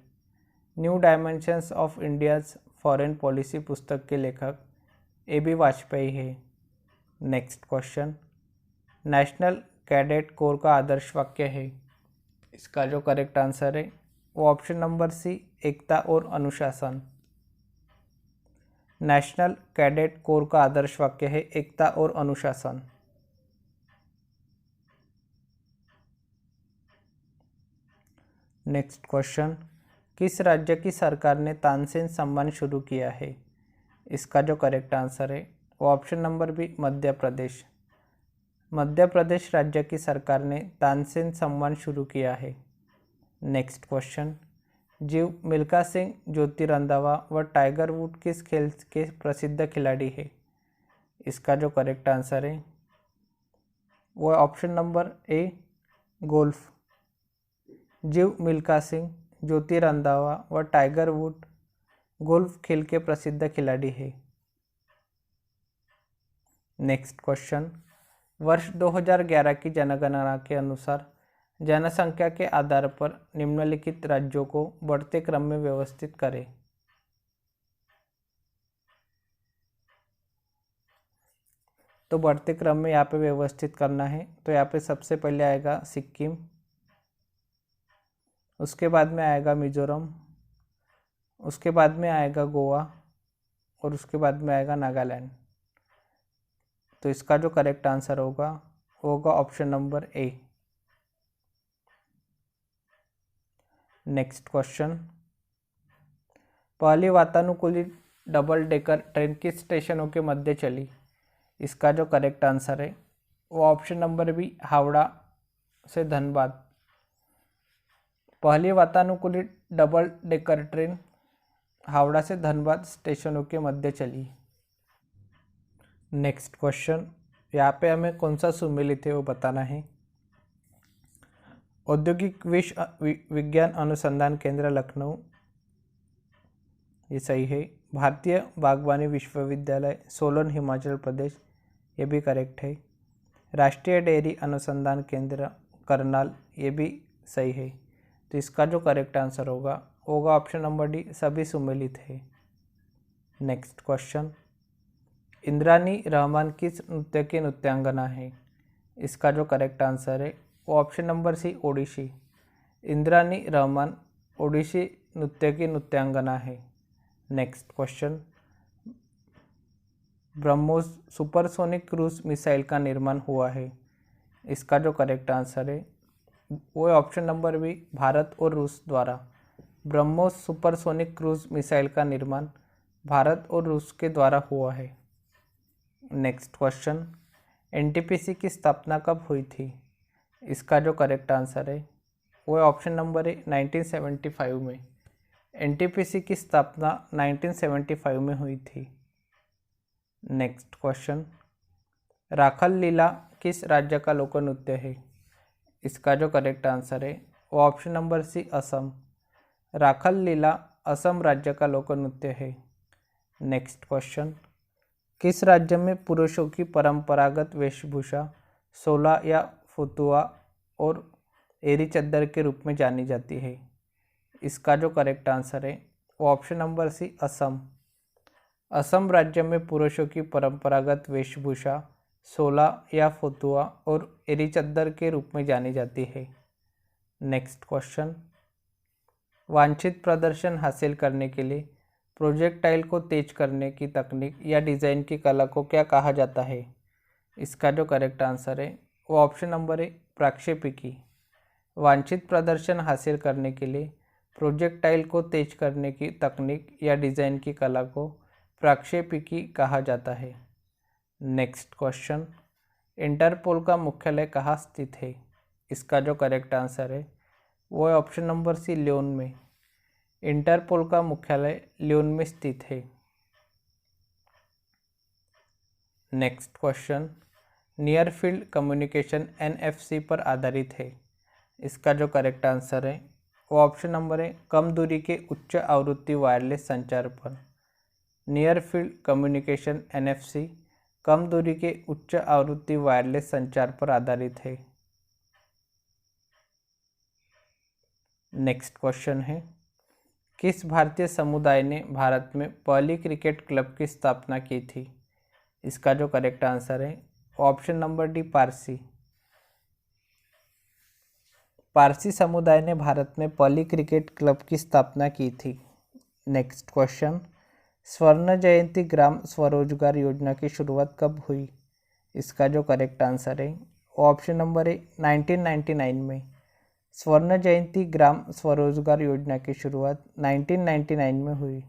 New dimensions of India's foreign policy पुस्तक के लेखक A.B. वाजपेयी है। Next question, national cadet corps का आदर्श वाक्य है। इसका जो करेक्ट आंसर है वो ऑप्शन नंबर सी एकता और अनुशासन। नेशनल कैडेट कोर का आदर्श वाक्य है एकता और अनुशासन। नेक्स्ट क्वेश्चन, किस राज्य की सरकार ने तानसेन सम्मान शुरू किया है? इसका जो करेक्ट आंसर है वो option number B Madhya Pradesh. Madhya Pradesh राज्य की सरकार ने तानसेन सम्मान शुरू किया है। नेक्स्ट क्वेश्चन, जीव मिल्खा सिंह, ज्योति रंधावा व टाइगर वुड किस खेल के प्रसिद्ध खिलाड़ी है? इसका जो करेक्ट आंसर है वो ऑप्शन नंबर ए गोल्फ। जीव मिल्खा सिंह, ज्योति रंधावा व टाइगर वुड गोल्फ खेल के प्रसिद्ध खिलाड़ी है। नेक्स्ट क्वेश्चन, वर्ष 2011 की जनगणना के अनुसार जनसंख्या के आधार पर निम्नलिखित राज्यों को बढ़ते क्रम में व्यवस्थित करें। तो बढ़ते क्रम में यहाँ पे व्यवस्थित करना है तो यहाँ पे सबसे पहले आएगा सिक्किम, उसके बाद में आएगा मिजोरम, उसके बाद में आएगा गोवा और उसके बाद में आएगा नागालैंड। तो इसका जो करेक्ट आंसर होगा option number A. Next question, पहली वातानुकूलित डबल डेकर ट्रेन किस स्टेशनों के मध्य चली? इसका जो करेक्ट आंसर है वो ऑप्शन नंबर बी हावड़ा से धनबाद। पहली वातानुकूलित डबल डेकर ट्रेन हावड़ा से धनबाद स्टेशनों के मध्य चली। नेक्स्ट क्वेश्चन, यहाँ पे हमें कौन सा सम्मिलित है वो बताना है। औद्योगिक विज्ञान अनुसंधान केंद्र लखनऊ, ये सही है। भारतीय बागवानी विश्वविद्यालय सोलन हिमाचल प्रदेश, ये भी करेक्ट है। राष्ट्रीय डेयरी अनुसंधान केंद्र करनाल, ये भी सही है। तो इसका जो करेक्ट आंसर होगा ऑप्शन नंबर डी सभी सम्मिलित है। नेक्स्ट क्वेश्चन, इंद्रानी रहमान किस नृत्य की नृत्यांगना है? इसका जो करेक्ट आंसर है वो option number C Odissi. Indrani Rahman Odissi नृत्य की नृत्यांगना है। Next question, BrahMos supersonic cruise missile का निर्माण हुआ है। इसका जो करेक्ट आंसर है वो है ऑप्शन नंबर बी, भारत और रूस द्वारा। ब्रह्मोस सुपरसोनिक क्रूज मिसाइल का निर्माण भारत और रूस के द्वारा हुआ है। नेक्स्ट क्वेश्चन, एनटीपीसी की स्थापना कब हुई थी? इसका जो करेक्ट आंसर है वो है ऑप्शन नंबर है 1975 में। एनटीपीसी की स्थापना 1975 में हुई थी। नेक्स्ट क्वेश्चन, राखल लीला किस राज्य का लोक नृत्य है? इसका जो करेक्ट आंसर है वो ऑप्शन नंबर सी, असम। राखल लीला असम राज्य का लोक नृत्य है। नेक्स्ट क्वेश्चन, किस राज्य में पुरुषों की परंपरागत वेशभूषा सोला या फुतुआ और एरी चद्दर के रूप में जानी जाती है? इसका जो करेक्ट आंसर है वो option number C, Assam. Assam राज्य में पुरुषों की परंपरागत वेशभूषा सोला या फुतुआ और एरी चद्दर के रूप में जानी जाती है। नेक्स्ट क्वेश्चन, वांछित प्रदर्शन हासिल करने के लिए प्रोजेक्टाइल को तेज करने की तकनीक या डिज़ाइन की कला को क्या कहा जाता है? इसका जो करेक्ट आंसर है वो ऑप्शन नंबर है, प्रक्षेपिकी। वांछित प्रदर्शन हासिल करने के लिए प्रोजेक्टाइल को तेज करने की तकनीक या डिज़ाइन की कला को प्रक्षेपिकी कहा जाता है। नेक्स्ट क्वेश्चन, इंटरपोल का मुख्यालय कहाँ स्थित है? इसका जो करेक्ट आंसर है वो है ऑप्शन नंबर सी, लियोन में। इंटरपोल का मुख्यालय लियोन में स्थित है। Next question, near field communication NFC पर आधारित है। इसका जो करेक्ट आंसर है वो ऑप्शन नंबर है, कम दूरी के उच्च आवृत्ति वायरलेस संचार पर। नियर फील्ड कम्युनिकेशन एनएफसी कम दूरी के उच्च आवृत्ति वायरलेस संचार पर आधारित है। नेक्स्ट क्वेश्चन है, किस भारतीय समुदाय ने भारत में पहली क्रिकेट क्लब की स्थापना की थी? इसका जो करेक्ट आंसर है option number D, Parsi. Parsi समुदाय ने भारत में पहली क्रिकेट क्लब की स्थापना की थी। नेक्स्ट क्वेश्चन, स्वर्ण जयंती ग्राम स्वरोजगार योजना की शुरुआत कब हुई? इसका जो करेक्ट आंसर है ऑप्शन नंबर है 1999 में। स्वर्ण जयंती ग्राम स्वरोजगार योजना की शुरुआत 1999 में हुई।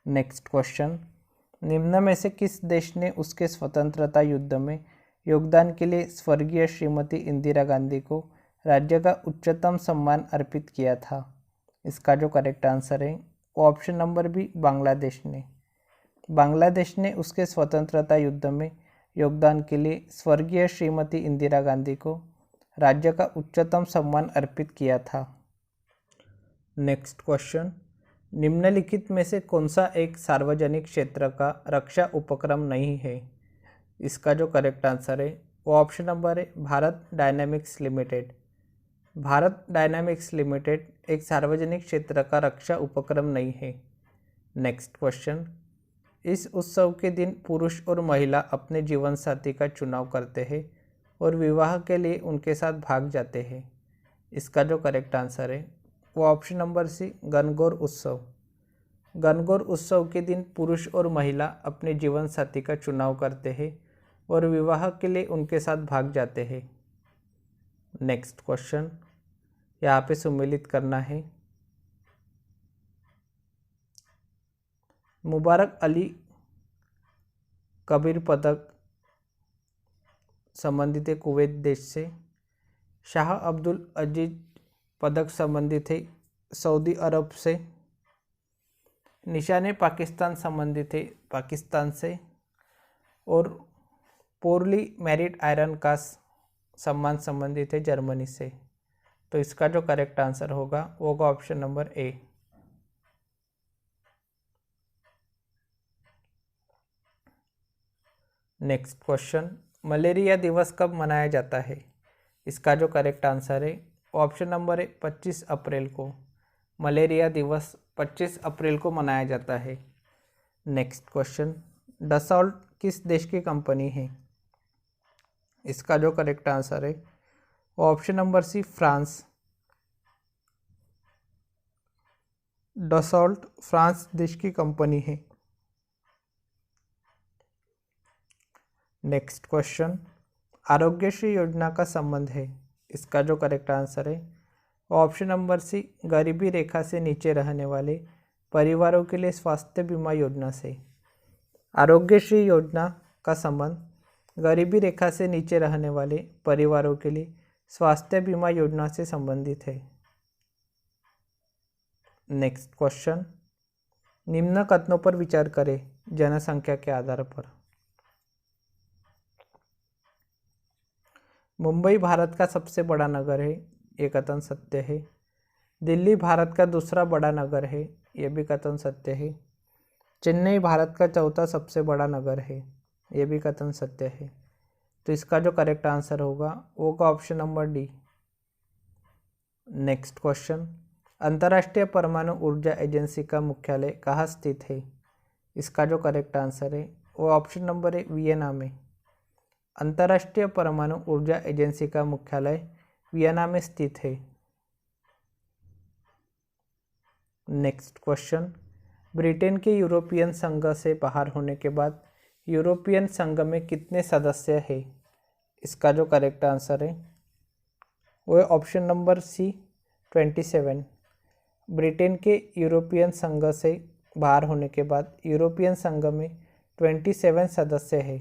नेक्स्ट क्वेश्चन, निम्न में से किस देश ने उसके स्वतंत्रता युद्ध में योगदान के लिए स्वर्गीय श्रीमती इंदिरा गांधी को राज्य का उच्चतम सम्मान अर्पित किया था? इसका जो करेक्ट आंसर है वो ऑप्शन नंबर बी, बांग्लादेश ने। बांग्लादेश ने उसके स्वतंत्रता युद्ध में योगदान के लिए स्वर्गीय श्रीमती इंदिरा गांधी को राज्य का उच्चतम सम्मान अर्पित किया था। नेक्स्ट क्वेश्चन, निम्नलिखित में से कौन सा एक सार्वजनिक क्षेत्र का रक्षा उपक्रम नहीं है? इसका जो करेक्ट आंसर है वो ऑप्शन नंबर है, Bharat dynamics limited. Bharat dynamics limited एक सार्वजनिक क्षेत्र का रक्षा उपक्रम नहीं है। नेक्स्ट क्वेश्चन, इस उत्सव के दिन पुरुष और महिला अपने जीवन साथी का चुनाव करते हैं और विवाह के लिए उनके साथ भाग जाते हैं। इसका जो करेक्ट आंसर है वो ऑप्शन नंबर सी, गणगौर उत्सव। गणगौर उत्सव के दिन पुरुष और महिला अपने जीवन साथी का चुनाव करते हैं और विवाह के लिए उनके साथ भाग जाते हैं। नेक्स्ट क्वेश्चन, यहाँ पे सम्मिलित करना है। मुबारक अली कबीर पदक संबंधित है कुवैत देश से। शाह अब्दुल अजीज पदक संबंधित है सऊदी अरब से। निशाने पाकिस्तान संबंधित है पाकिस्तान से। और पोरली मेरिट आयरन का सम्मान संबंधित है जर्मनी से। तो इसका जो करेक्ट आंसर होगा वो होगा option number A. Next question, malaria दिवस कब मनाया जाता है? इसका जो करेक्ट आंसर है ऑप्शन नंबर है 25 अप्रैल को। मलेरिया दिवस 25 अप्रैल को मनाया जाता है। नेक्स्ट क्वेश्चन, डसॉल्ट किस देश की कंपनी है? इसका जो करेक्ट आंसर है option number C France. Dassault France देश की कंपनी है। नेक्स्ट क्वेश्चन, आरोग्यश्री योजना का संबंध है, इसका जो करेक्ट आंसर है ऑप्शन नंबर सी गरीबी रेखा से नीचे रहने वाले परिवारों के लिए स्वास्थ्य बीमा योजना से। आरोग्यश्री योजना का संबंध गरीबी रेखा से नीचे रहने वाले परिवारों के लिए स्वास्थ्य बीमा योजना से संबंधित है। नेक्स्ट क्वेश्चन, निम्न कथनों पर विचार करें जनसंख्या के आधार पर। मुंबई भारत का सबसे बड़ा नगर है, ये कथन सत्य है। दिल्ली भारत का दूसरा बड़ा नगर है, ये भी कथन सत्य है। चेन्नई भारत का चौथा सबसे बड़ा नगर है, ये भी कथन सत्य है। तो इसका जो करेक्ट आंसर होगा वो का option number D. Next question, अंतर्राष्ट्रीय परमाणु ऊर्जा एजेंसी का मुख्यालय कहाँ स्थित है, इसका जो करेक्ट आंसर है वो ऑप्शन नंबर है वियना में। अंतर्राष्ट्रीय परमाणु ऊर्जा एजेंसी का मुख्यालय वियना में स्थित है। नेक्स्ट क्वेश्चन, ब्रिटेन के यूरोपियन संघ से बाहर होने के बाद यूरोपियन संघ में कितने सदस्य हैं, इसका जो करेक्ट आंसर है वो है ऑप्शन नंबर सी 27। ब्रिटेन के यूरोपियन संघ से बाहर होने के बाद यूरोपियन संघ में 27 सदस्य हैं।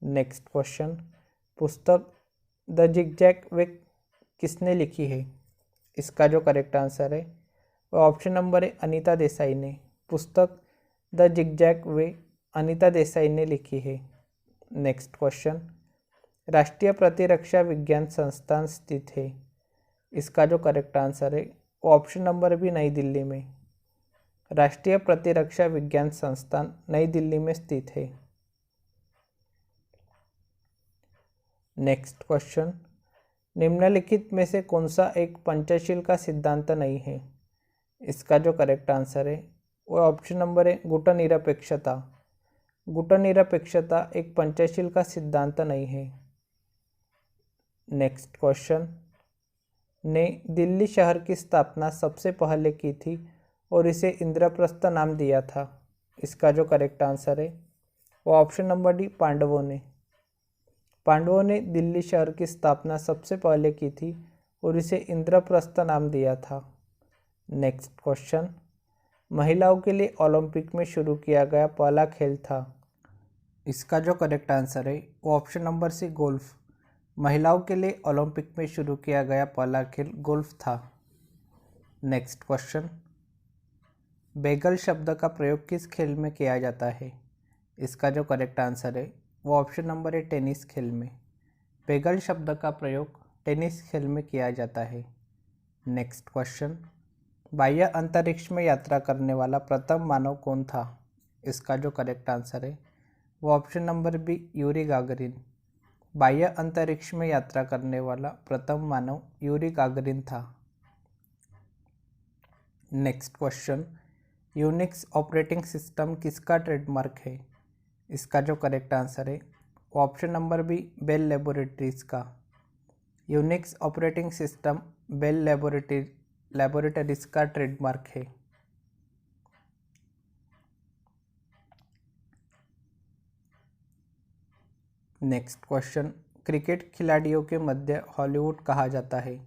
नेक्स्ट क्वेश्चन, पुस्तक द जिगजैग वे किसने लिखी है, इसका जो करेक्ट आंसर है वो ऑप्शन नंबर है अनीता देसाई ने। पुस्तक द जिगजैग वे अनीता देसाई ने लिखी है। नेक्स्ट क्वेश्चन, राष्ट्रीय प्रतिरक्षा विज्ञान संस्थान स्थित है, इसका जो करेक्ट आंसर है वो ऑप्शन नंबर भी नई दिल्ली में। राष्ट्रीय प्रतिरक्षा विज्ञान संस्थान नई दिल्ली में स्थित है। नेक्स्ट क्वेश्चन, निम्नलिखित में से कौन सा एक पंचशील का सिद्धांत नहीं है, इसका जो करेक्ट आंसर है वो ऑप्शन नंबर है गुटनिरपेक्षता। गुटनिरपेक्षता एक पंचशील का सिद्धांत नहीं है। नेक्स्ट क्वेश्चन, ने दिल्ली शहर की स्थापना सबसे पहले की थी और इसे इंद्रप्रस्थ नाम दिया था, इसका जो करेक्ट आंसर है वो ऑप्शन नंबर डी पांडवों ने। पांडवों ने दिल्ली शहर की स्थापना सबसे पहले की थी और इसे इंद्रप्रस्थ नाम दिया था। नेक्स्ट क्वेश्चन, महिलाओं के लिए ओलंपिक में शुरू किया गया पहला खेल था, इसका जो करेक्ट आंसर है वो ऑप्शन नंबर सी गोल्फ। महिलाओं के लिए ओलंपिक में शुरू किया गया पहला खेल गोल्फ था। नेक्स्ट क्वेश्चन, बैगल शब्द का प्रयोग किस खेल में किया जाता है, इसका जो करेक्ट आंसर है वो ऑप्शन नंबर है टेनिस खेल में। बैगल शब्द का प्रयोग टेनिस खेल में किया जाता है। नेक्स्ट क्वेश्चन, बाह्य अंतरिक्ष में यात्रा करने वाला प्रथम मानव कौन था, इसका जो करेक्ट आंसर है वो option number B Yuri Gagarin. बाह्य अंतरिक्ष में यात्रा करने वाला प्रथम मानव यूरी गागरिन था। Next question, Unix operating system किसका ट्रेडमार्क है, इसका जो करेक्ट आंसर है वो option number B Bell Laboratories का। Unix operating system Bell Laboratories का ट्रेडमार्क है। नेक्स्ट क्वेश्चन, क्रिकेट खिलाड़ियों के मध्य हॉलीवुड कहा जाता है,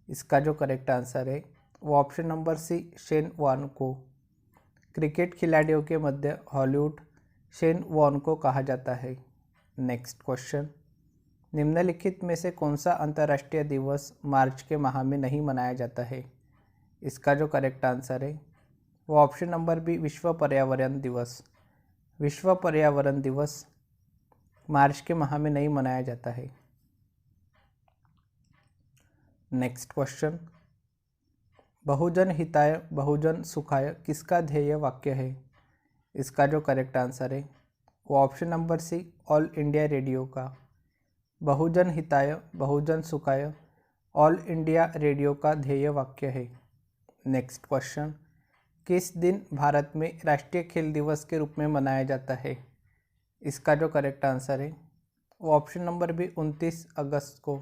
इसका जो करेक्ट आंसर है वो option number C Shane Warne को। क्रिकेट खिलाड़ियों के मध्य हॉलीवुड शेन वॉर्न को कहा जाता है। नेक्स्ट क्वेश्चन, निम्नलिखित में से कौन सा अंतर्राष्ट्रीय दिवस मार्च के माह में नहीं मनाया जाता है, इसका जो करेक्ट आंसर है वो ऑप्शन नंबर बी विश्व पर्यावरण दिवस। विश्व पर्यावरण दिवस मार्च के माह में नहीं मनाया जाता है। नेक्स्ट क्वेश्चन, बहुजन हिताय बहुजन सुखाय किसका ध्येय वाक्य है, इसका जो करेक्ट आंसर है वो option number C All India Radio का। बहुजन हिताय बहुजन सुखाय ऑल इंडिया रेडियो का ध्येय वाक्य है। नेक्स्ट क्वेश्चन, किस दिन भारत में राष्ट्रीय खेल दिवस के रूप में मनाया जाता है, इसका जो करेक्ट आंसर है वो ऑप्शन नंबर बी 29 अगस्त को।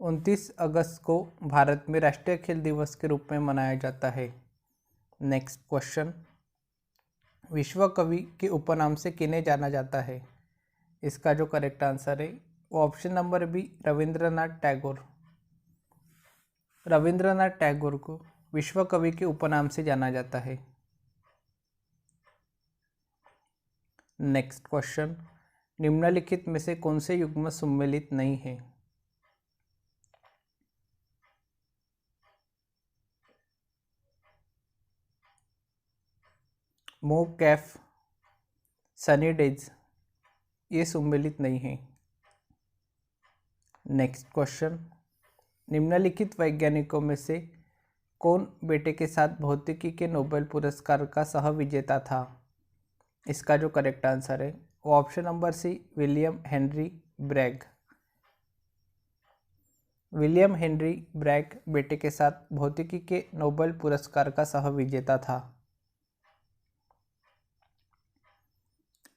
29 अगस्त को भारत में राष्ट्रीय खेल दिवस के रूप में मनाया जाता है। नेक्स्ट क्वेश्चन, विश्व कवि के उपनाम से किन्हें जाना जाता है? इसका जो करेक्ट आंसर है वो option number B, Rabindranath Tagore. Rabindranath Tagore को विश्व कवि के उपनाम से जाना जाता है। नेक्स्ट क्वेश्चन, निम्नलिखित में से कौन से युग्म सम्मिलित नहीं है? मूव, कैफ, सनी डेज ये सम्मिलित नहीं है। नेक्स्ट क्वेश्चन, निम्नलिखित वैज्ञानिकों में से कौन बेटे के साथ भौतिकी के नोबेल पुरस्कार का सह विजेता था? इसका जो करेक्ट आंसर है वो option number C, William Henry Bragg. William Henry Bragg बेटे के साथ भौतिकी के नोबेल पुरस्कार का सह विजेता था।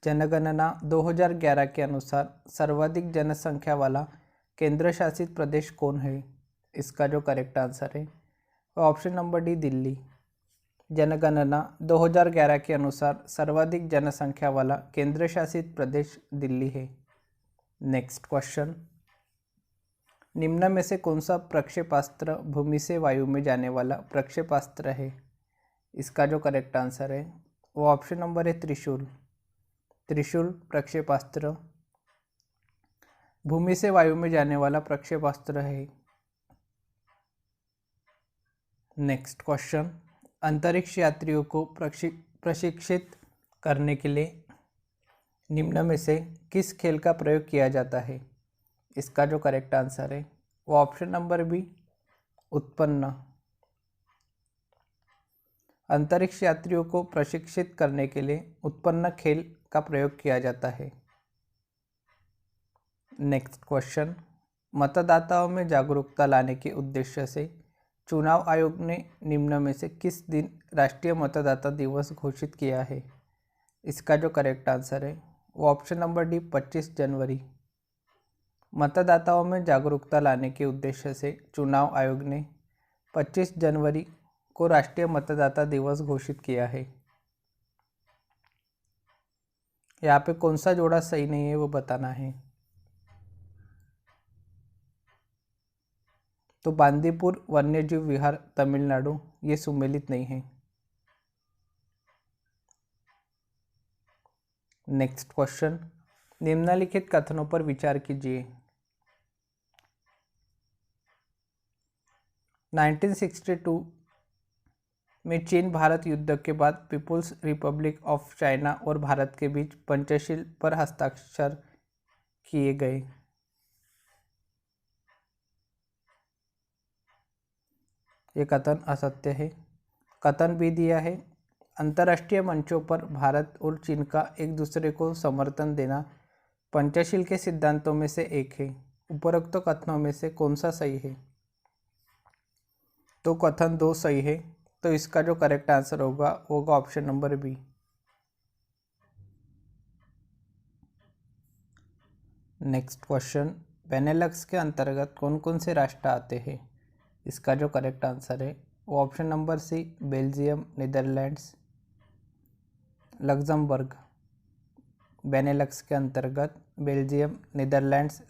जनगणना 2011 के अनुसार सर्वाधिक जनसंख्या वाला केंद्र शासित प्रदेश कौन है? इसका जो करेक्ट आंसर है वो ऑप्शन नंबर डी, दिल्ली। जनगणना 2011 के अनुसार सर्वाधिक जनसंख्या वाला केंद्र शासित प्रदेश दिल्ली है। नेक्स्ट क्वेश्चन, निम्न में से कौन सा प्रक्षेपास्त्र भूमि से वायु में जाने वाला प्रक्षेपास्त्र है? इसका जो करेक्ट आंसर है वो ऑप्शन नंबर है, त्रिशूल। त्रिशूल प्रक्षेपास्त्र भूमि से वायु में जाने वाला प्रक्षेपास्त्र है। नेक्स्ट क्वेश्चन, अंतरिक्ष यात्रियों को प्रशिक्षित करने के लिए निम्न में से किस खेल का प्रयोग किया जाता है? इसका जो करेक्ट आंसर है वो ऑप्शन नंबर बी, उत्पन्न। अंतरिक्ष यात्रियों को प्रशिक्षित करने के लिए उत्पन्न खेल का प्रयोग किया जाता है। नेक्स्ट क्वेश्चन, मतदाताओं में जागरूकता लाने के उद्देश्य से चुनाव आयोग ने निम्न में से किस दिन राष्ट्रीय मतदाता दिवस घोषित किया है? इसका जो करेक्ट आंसर है वो ऑप्शन नंबर डी, 25 जनवरी। मतदाताओं में जागरूकता लाने के उद्देश्य से चुनाव आयोग ने 25 जनवरी को राष्ट्रीय मतदाता दिवस घोषित किया है। यहाँ पे कौन सा जोड़ा सही नहीं है वो बताना है। तो बांदीपुर वन्यजीव विहार तमिलनाडु ये सम्मिलित नहीं है। नेक्स्ट क्वेश्चन, निम्नलिखित कथनों पर विचार कीजिए। 1962 में चीन भारत युद्ध के बाद पीपुल्स रिपब्लिक ऑफ चाइना और भारत के बीच पंचशील पर हस्ताक्षर किए गए। ये कथन असत्य है। कथन भी दिया है, अंतर्राष्ट्रीय मंचों पर भारत और चीन का एक दूसरे को समर्थन देना पंचशील के सिद्धांतों में से एक है। उपरोक्त कथनों में से कौन सा सही है? तो कथन 2 सही है, तो इसका जो करेक्ट आंसर होगा option number B. Next question, Benelux के अंतर्गत कौन कौन से राष्ट्र आते हैं? इसका जो करेक्ट आंसर है वो option number C, Belgium, Netherlands, Luxembourg. Benelux के अंतर्गत बेल्जियम, नीदरलैंड्स,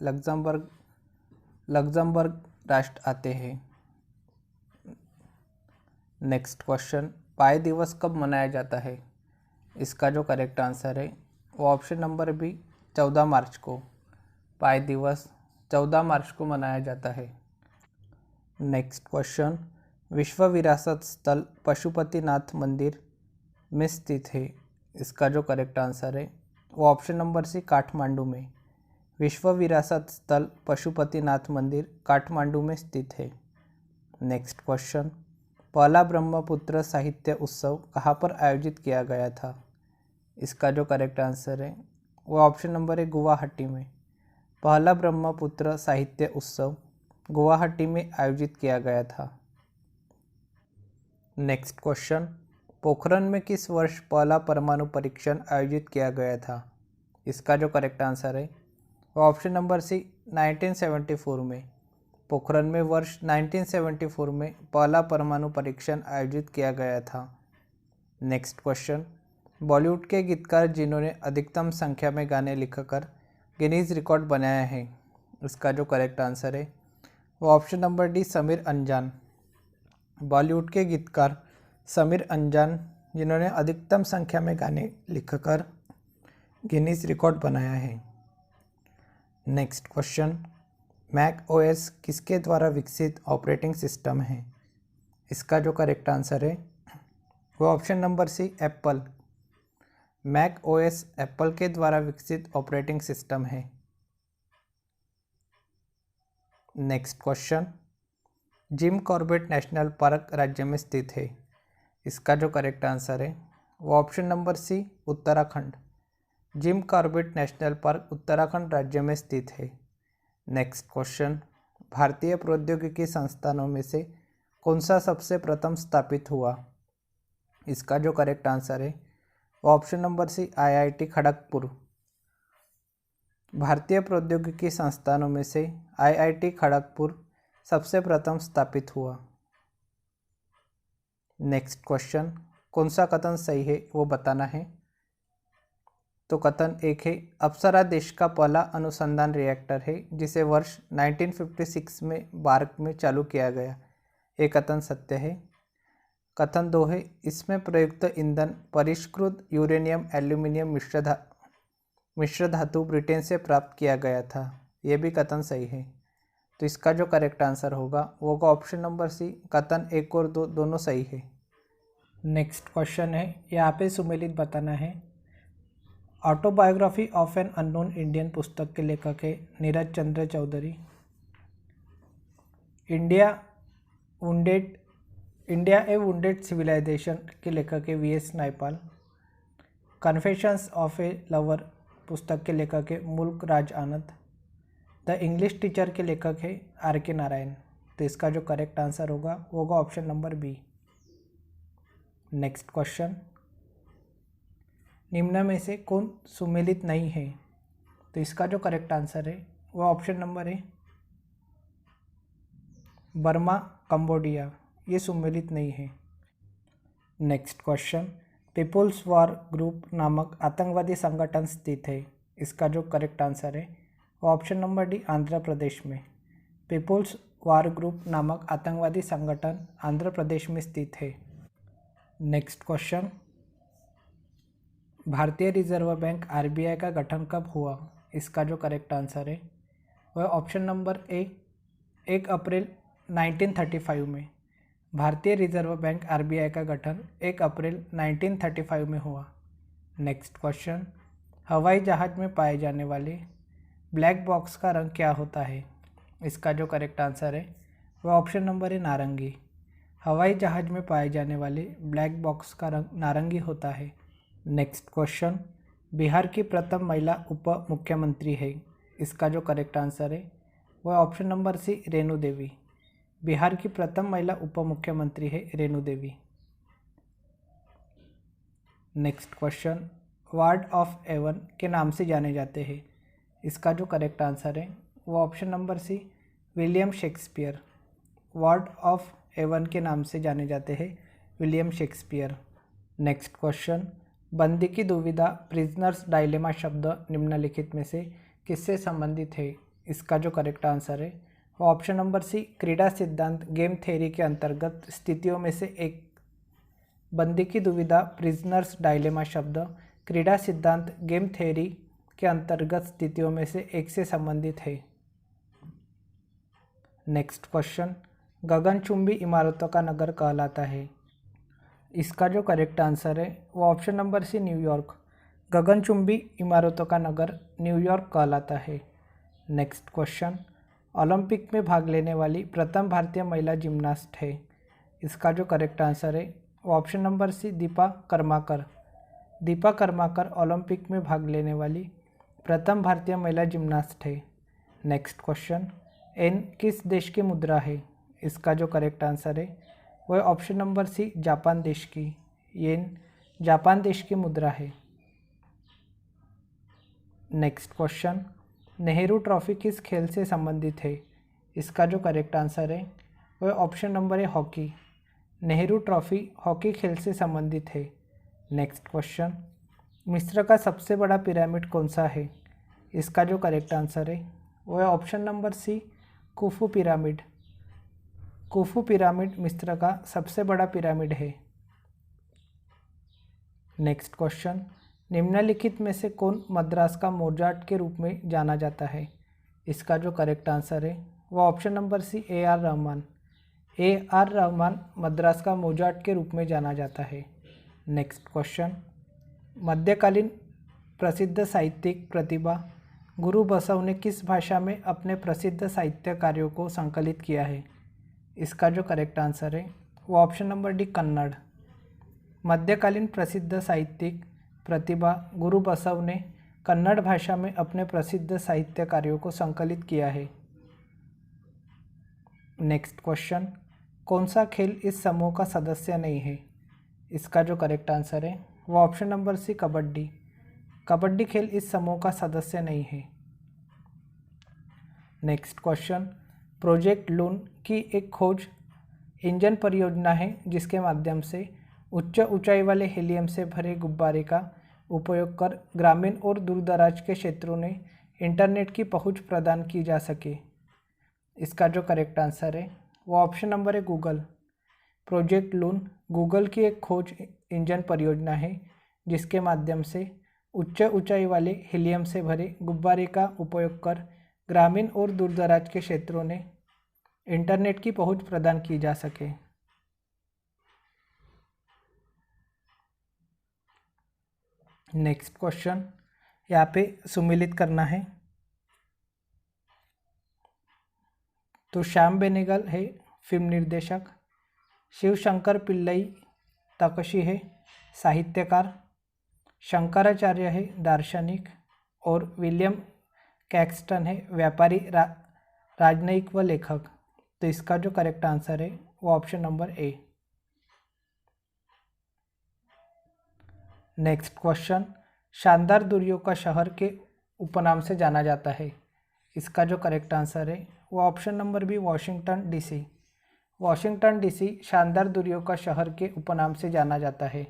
लग्जमबर्ग राष्ट्र आते हैं। नेक्स्ट क्वेश्चन, पाय दिवस कब मनाया जाता है? इसका जो करेक्ट आंसर है वो ऑप्शन नंबर बी, 14 मार्च को। पाय दिवस 14 मार्च को मनाया जाता है। नेक्स्ट क्वेश्चन, विश्व विरासत स्थल पशुपतिनाथ मंदिर में स्थित है। इसका जो करेक्ट आंसर है वो ऑप्शन नंबर सी, काठमांडू में। विश्व विरासत स्थल पशुपतिनाथ मंदिर काठमांडू में स्थित है। नेक्स्ट क्वेश्चन, पहला ब्रह्मपुत्र साहित्य उत्सव कहाँ पर आयोजित किया गया था? इसका जो करेक्ट आंसर है वो ऑप्शन नंबर है, गुवाहाटी में। पहला ब्रह्मपुत्र साहित्य उत्सव गुवाहाटी में आयोजित किया गया था। नेक्स्ट क्वेश्चन, पोखरण में किस वर्ष पहला परमाणु परीक्षण आयोजित किया गया था? इसका जो करेक्ट आंसर है वो ऑप्शन नंबर सी, 1974 में। पोखरण में वर्ष 1974 में पहला परमाणु परीक्षण आयोजित किया गया था? नेक्स्ट क्वेश्चन, बॉलीवुड के गीतकार जिन्होंने अधिकतम संख्या में गाने लिखकर गिनीज रिकॉर्ड बनाया है, इसका जो करेक्ट आंसर है वो ऑप्शन नंबर डी समीर अंजान। बॉलीवुड के गीतकार समीर अंजान जिन्होंने अधिकतम संख्या में गाने लिखकर गिनीज रिकॉर्ड बनाया है। नेक्स्ट क्वेश्चन, मैक ओएस किसके द्वारा विकसित ऑपरेटिंग सिस्टम है? इसका जो करेक्ट आंसर है वो option number C Apple. Mac OS Apple के द्वारा विकसित ऑपरेटिंग सिस्टम है। Next question, Jim Corbett national park राज्य में स्थित है, इसका जो करेक्ट आंसर है वो option number C Uttarakhand. Jim Corbett national park Uttarakhand राज्य में स्थित है। नेक्स्ट क्वेश्चन, भारतीय प्रौद्योगिकी संस्थानों में से कौन सा सबसे प्रथम स्थापित हुआ? इसका जो करेक्ट आंसर है वो option number C IIT Kharagpur. भारतीय प्रौद्योगिकी संस्थानों में से आईआईटी खड़गपुर सबसे प्रथम स्थापित हुआ। नेक्स्ट क्वेश्चन, कौन सा कथन सही है वो बताना है। तो कथन एक है, अप्सरा देश का पहला अनुसंधान रिएक्टर है जिसे वर्ष 1956 में भारत में चालू किया गया। ये कथन सत्य है। कथन दो है, इसमें प्रयुक्त ईंधन परिष्कृत यूरेनियम एल्यूमिनियम मिश्र धातु ब्रिटेन से प्राप्त किया गया था। यह भी कथन सही है। तो इसका जो करेक्ट आंसर होगा वो होगा ऑप्शन नंबर सी, कथन एक और दो दोनों सही है। नेक्स्ट क्वेश्चन है, यहाँ पे सुमेलित बताना है। Autobiography of an unknown Indian पुस्तक के लेखक है Nirad Chandra Chaudhuri. India a wounded civilization के लेखक है VS Naipaul. Confessions of a lover पुस्तक के लेखक है Mulk Raj Anand. The English teacher के लेखक है आर.के. नारायण। तो इसका जो करेक्ट आंसर होगा वो होगा option number B. Next question, निम्न में से कौन सुमेलित नहीं है? तो इसका जो करेक्ट आंसर है वो ऑप्शन नंबर है बर्मा कंबोडिया, ये सुमेलित नहीं है। Next question, people's war group नामक आतंकवादी संगठन स्थित है, इसका जो करेक्ट आंसर है वो option number D Andhra Pradesh में। पीपुल्स वॉर ग्रुप नामक आतंकवादी संगठन आंध्र प्रदेश में स्थित है। नेक्स्ट क्वेश्चन, भारतीय रिजर्व बैंक आरबीआई का गठन कब हुआ? इसका जो करेक्ट आंसर है वह ऑप्शन नंबर ए 1 अप्रैल 1935 में। भारतीय रिजर्व बैंक आरबीआई का गठन 1 अप्रैल 1935 में हुआ। नेक्स्ट क्वेश्चन, हवाई जहाज में पाए जाने वाले ब्लैक बॉक्स का रंग क्या होता है? इसका जो करेक्ट आंसर है वह ऑप्शन नंबर है नारंगी। हवाई जहाज में पाए जाने वाले ब्लैक बॉक्स का रंग नारंगी होता है। नेक्स्ट क्वेश्चन, बिहार की प्रथम महिला उप मुख्यमंत्री है, इसका जो करेक्ट आंसर है वह option number C Renu Devi. Bihar की प्रथम महिला उप मुख्यमंत्री है Renu Devi. Next question, bard of Avon के नाम से जाने जाते हैं, इसका जो करेक्ट आंसर है वो option number C William Shakespeare. Bard of Avon के नाम से जाने जाते हैं विलियम शेक्सपियर। नेक्स्ट क्वेश्चन, बंदी की दुविधा प्रिजनर्स डायलेमा शब्द निम्नलिखित में से किससे संबंधित है? इसका जो करेक्ट आंसर है वो ऑप्शन नंबर सी क्रीडा सिद्धांत गेम थ्योरी के अंतर्गत स्थितियों में से एक। बंदी की दुविधा प्रिजनर्स डायलेमा शब्द क्रीडा सिद्धांत गेम थ्योरी के अंतर्गत स्थितियों में से एक से संबंधित है। नेक्स्ट क्वेश्चन, गगनचुंबी इमारतों का नगर कहलाता है, इसका जो करेक्ट आंसर है वो ऑप्शन नंबर सी न्यूयॉर्क। गगनचुंबी इमारतों का नगर न्यूयॉर्क कहलाता है। नेक्स्ट क्वेश्चन, ओलंपिक में भाग लेने वाली प्रथम भारतीय महिला जिम्नास्ट है, इसका जो करेक्ट आंसर है वो option number C Deepa Karmakar. Deepa Karmakar Olympic में भाग लेने वाली प्रथम भारतीय महिला जिम्नास्ट है। नेक्स्ट क्वेश्चन, एन किस देश की मुद्रा है? इसका जो करेक्ट आंसर है वह ऑप्शन नंबर सी जापान देश की। येन जापान देश की मुद्रा है। नेक्स्ट क्वेश्चन, नेहरू ट्रॉफी किस खेल से संबंधित है? इसका जो करेक्ट आंसर है वो ऑप्शन नंबर है हॉकी। नेहरू ट्रॉफी हॉकी खेल से संबंधित है। नेक्स्ट क्वेश्चन, मिस्र का सबसे बड़ा पिरामिड कौन सा है? इसका जो करेक्ट आंसर है वो है option number C, Khufu pyramid. Khufu pyramid मिस्र का सबसे बड़ा पिरामिड है। नेक्स्ट क्वेश्चन, निम्नलिखित में से कौन मद्रास का मोजार्ट के रूप में जाना जाता है? इसका जो करेक्ट आंसर है वो option number C, A R Rahman. A R Rahman Madras का मोजार्ट के रूप में जाना जाता है। नेक्स्ट क्वेश्चन, मध्यकालीन प्रसिद्ध साहित्यिक प्रतिभा गुरु बसव ने किस भाषा में अपने प्रसिद्ध साहित्य कार्यों को संकलित किया है? इसका जो करेक्ट आंसर है वो ऑप्शन नंबर डी, कन्नड़। मध्यकालीन प्रसिद्ध साहित्यिक प्रतिभा गुरु बसव ने कन्नड़ भाषा में अपने प्रसिद्ध साहित्य कार्यों को संकलित किया है। नेक्स्ट क्वेश्चन, कौन सा खेल इस समूह का सदस्य नहीं है? इसका जो करेक्ट आंसर है वो option number C, kabaddi. Kabaddi खेल इस समूह का सदस्य नहीं है। नेक्स्ट क्वेश्चन, प्रोजेक्ट लून की एक खोज इंजन परियोजना है जिसके माध्यम से उच्च ऊंचाई वाले हीलियम से भरे गुब्बारे का उपयोग कर ग्रामीण और दूरदराज के क्षेत्रों में इंटरनेट की पहुंच प्रदान की जा सके। इसका जो करेक्ट आंसर है वो ऑप्शन नंबर है, गूगल। प्रोजेक्ट लून गूगल की एक खोज इंजन परियोजना है जिसके माध्यम से उच्च ऊंचाई वाले हीलियम से भरे गुब्बारे का उपयोग कर ग्रामीण और दूरदराज के क्षेत्रों में इंटरनेट की पहुंच प्रदान की जा सके। नेक्स्ट क्वेश्चन, यहाँ पे सुमिलित करना है। तो श्याम बेनेगल है फिल्म निर्देशक, शिव शंकर पिल्लई तकशी है साहित्यकार, शंकराचार्य है दार्शनिक और विलियम कैक्सटन है व्यापारी, राजनयिक व लेखक। तो इसका जो करेक्ट आंसर है वो option number A. Next question, शानदार दूरियों का शहर के उपनाम से जाना जाता है। इसका जो करेक्ट आंसर है वो option number B, Washington DC. Washington DC शानदार दूरियों का शहर के उपनाम से जाना जाता है।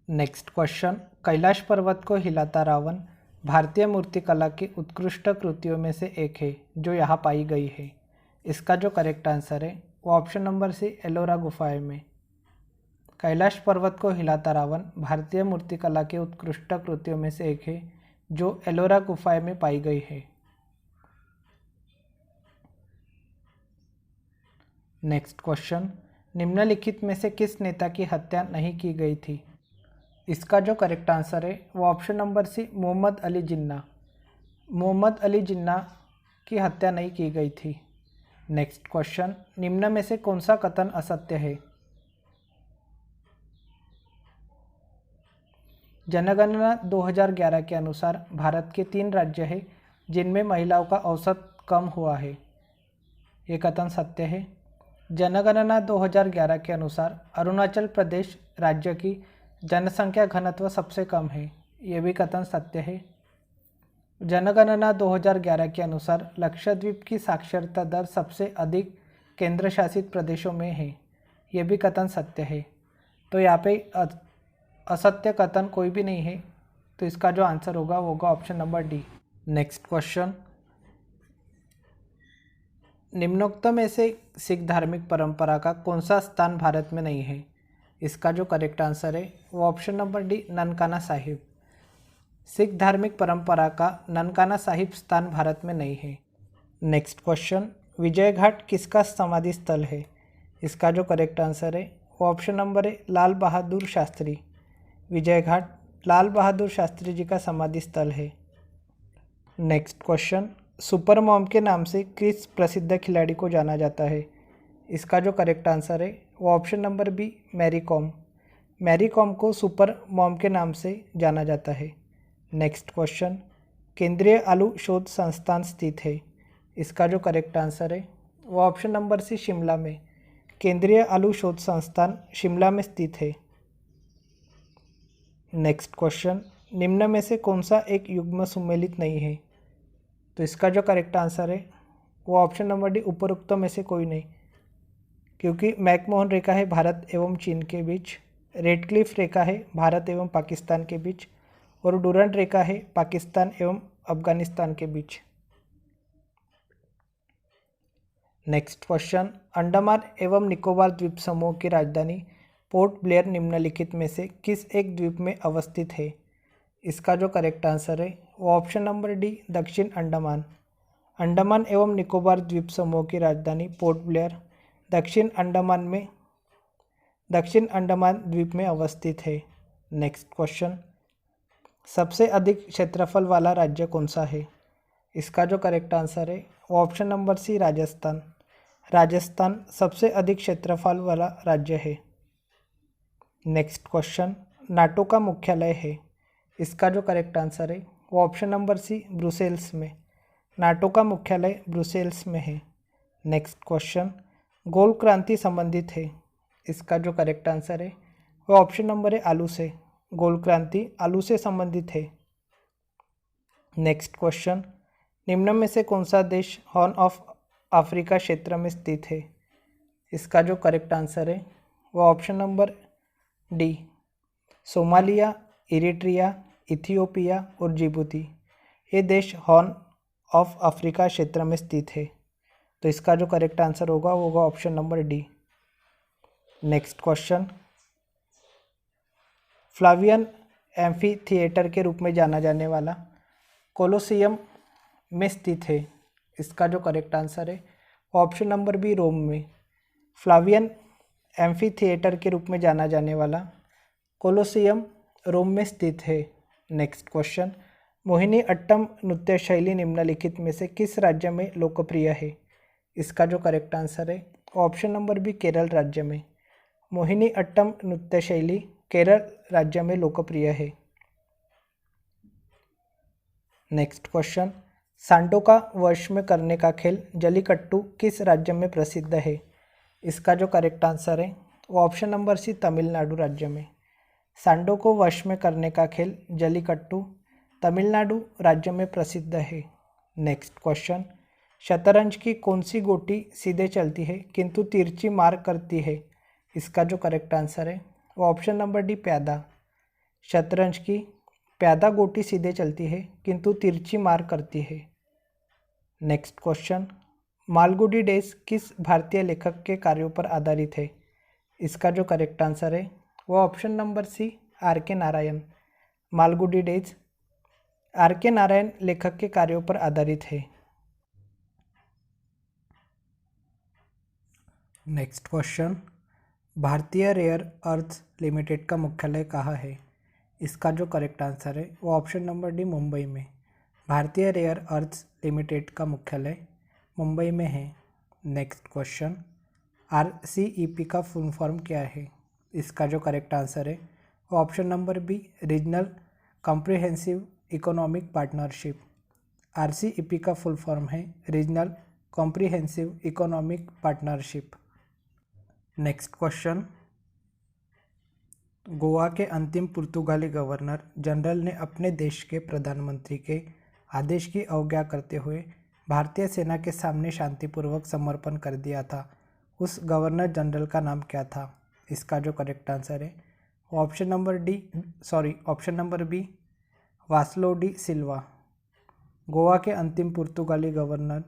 नेक्स्ट क्वेश्चन, कैलाश पर्वत को हिलाता रावण भारतीय मूर्तिकला की उत्कृष्ट कृतियों में से एक है जो यहाँ पाई गई है। इसका जो करेक्ट आंसर है वो ऑप्शन नंबर सी, एलोरा गुफाएं में। कैलाश पर्वत को हिलाता रावण भारतीय मूर्तिकला के उत्कृष्ट कृतियों में से एक है जो एलोरा गुफाएं में पाई गई है। नेक्स्ट क्वेश्चन, निम्नलिखित में से किस नेता की हत्या नहीं की गई थी? इसका जो करेक्ट आंसर है वो option number C, Mohammad Ali Jinnah. Mohammad Ali Jinnah की हत्या नहीं की गई थी। नेक्स्ट क्वेश्चन, निम्न में से कौन सा कथन असत्य है? जनगणना 2011 के अनुसार भारत के 3 राज्य हैं जिनमें महिलाओं का औसत कम हुआ है। ये कथन सत्य है। जनगणना 2011 के अनुसार अरुणाचल प्रदेश राज्य की जनसंख्या घनत्व सबसे कम है। ये भी कथन सत्य है। जनगणना 2011 के अनुसार लक्षद्वीप की साक्षरता दर सबसे अधिक केंद्र शासित प्रदेशों में है। ये भी कथन सत्य है। तो यहाँ पे असत्य कथन कोई भी नहीं है, तो इसका जो आंसर होगा वो होगा option number D. Next question, निम्नोक्त में से सिख धार्मिक परंपरा का कौन सा स्थान भारत में नहीं है? इसका जो करेक्ट आंसर है वो option number D, Nankana Sahib. Sikh धार्मिक परंपरा का ननकाना साहिब स्थान भारत में नहीं है। नेक्स्ट क्वेश्चन, विजय घाट किसका समाधि स्थल है? इसका जो करेक्ट आंसर है वो ऑप्शन नंबर है, लाल बहादुर शास्त्री। विजय घाट लाल बहादुर शास्त्री जी का समाधि स्थल है। नेक्स्ट क्वेश्चन, सुपर मॉम के नाम से किस प्रसिद्ध खिलाड़ी को जाना जाता है? इसका जो करेक्ट आंसर है वो option number B, Mary Kom. Mary Kom को सुपर मॉम के नाम से जाना जाता है। नेक्स्ट क्वेश्चन, केंद्रीय आलू शोध संस्थान स्थित है। इसका जो करेक्ट आंसर है वो ऑप्शन नंबर सी, शिमला में। केंद्रीय आलू शोध संस्थान शिमला में स्थित है। नेक्स्ट क्वेश्चन, निम्न में से कौन सा एक युग्म सुमेलित नहीं है? तो इसका जो करेक्ट आंसर है वो ऑप्शन नंबर डी उपरोक्तों में से कोई नहीं, क्योंकि मैकमोहन रेखा है भारत एवं चीन के बीच, रेडक्लिफ रेखा है भारत एवं पाकिस्तान के बीच, और डूरंट रेखा है पाकिस्तान एवं अफगानिस्तान के बीच। नेक्स्ट क्वेश्चन, अंडमान एवं निकोबार द्वीप समूह की राजधानी पोर्ट ब्लेयर निम्नलिखित में से किस एक द्वीप में अवस्थित है? इसका जो करेक्ट आंसर है वो ऑप्शन नंबर डी दक्षिण अंडमान। अंडमान एवं निकोबार द्वीप समूह की राजधानी पोर्ट ब्लेयर दक्षिण अंडमान द्वीप में अवस्थित है। नेक्स्ट क्वेश्चन, सबसे अधिक क्षेत्रफल वाला राज्य कौन सा है? इसका जो करेक्ट आंसर है वो option number C Rajasthan. Rajasthan सबसे अधिक क्षेत्रफल वाला राज्य है। नेक्स्ट क्वेश्चन, नाटो का मुख्यालय है? इसका जो करेक्ट आंसर है वो ऑप्शन नंबर सी ब्रुसेल्स में। नाटो का मुख्यालय ब्रुसेल्स में है। नेक्स्ट क्वेश्चन, गोल क्रांति संबंधित है? इसका जो करेक्ट आंसर है वो ऑप्शन नंबर है आलू से। गोल क्रांति आलू से संबंधित है। नेक्स्ट क्वेश्चन, निम्न में से कौन सा देश हॉर्न ऑफ अफ्रीका क्षेत्र में स्थित है? इसका जो करेक्ट आंसर है वो option number D Somalia, Eritrea, Ethiopia और जिबूती, ये देश हॉर्न ऑफ अफ्रीका क्षेत्र में स्थित है। तो इसका जो करेक्ट आंसर होगा वो होगा option number D. Next question, Flavian amphitheatre के रूप में जाना जाने वाला कोलोसियम में स्थित है? इसका जो करेक्ट आंसर है ऑप्शन नंबर बी रोम में। फ्लावियन एम्फी थिएटर के रूप में जाना जाने वाला कोलोसियम रोम में स्थित है। नेक्स्ट क्वेश्चन, मोहिनी अट्टम नृत्य शैली निम्नलिखित में से किस राज्य में लोकप्रिय है? इसका जो करेक्ट आंसर है ऑप्शन नंबर बी केरल राज्य में। मोहिनी अट्टम नृत्य शैली केरल राज्य में लोकप्रिय है। नेक्स्ट क्वेश्चन, सांडों का वश में करने का खेल जलीकट्टू किस राज्य में प्रसिद्ध है? इसका जो करेक्ट आंसर है वो ऑप्शन नंबर सी तमिलनाडु राज्य में। सांडों को वश में करने का खेल जलीकट्टू तमिलनाडु राज्य में प्रसिद्ध है। नेक्स्ट क्वेश्चन, शतरंज की कौन सी गोटी सीधे चलती है किंतु तिरछी मार करती है? इसका जो करेक्ट आंसर है वो ऑप्शन नंबर डी प्यादा। शतरंज की प्यादा गोटी सीधे चलती है किंतु तिरछी मार करती है। नेक्स्ट क्वेश्चन, मालगुडी डेज किस भारतीय लेखक के कार्यों पर आधारित है? इसका जो करेक्ट आंसर है वो ऑप्शन नंबर सी आर के नारायण। मालगुडी डेज आर के नारायण लेखक के कार्यों पर आधारित है। नेक्स्ट क्वेश्चन, भारतीय रेयर अर्थ लिमिटेड का मुख्यालय कहाँ है? इसका जो करेक्ट आंसर है वो ऑप्शन नंबर डी मुंबई में। भारतीय रेयर अर्थ्स लिमिटेड का मुख्यालय मुंबई में है। नेक्स्ट क्वेश्चन, RCEP का फुल फॉर्म क्या है? इसका जो करेक्ट आंसर है वो option number B regional comprehensive economic partnership. RCEP का फुल फॉर्म है regional comprehensive economic partnership. Next question, Goa के अंतिम पुर्तगाली गवर्नर जनरल ने अपने देश के प्रधानमंत्री के आदेश की अवज्ञा करते हुए भारतीय सेना के सामने शांतिपूर्वक समर्पण कर दिया था। उस गवर्नर जनरल का नाम क्या था? इसका जो करेक्ट आंसर है वो ऑप्शन नंबर बी वास्लो डी सिल्वा। गोवा के अंतिम पुर्तगाली गवर्नर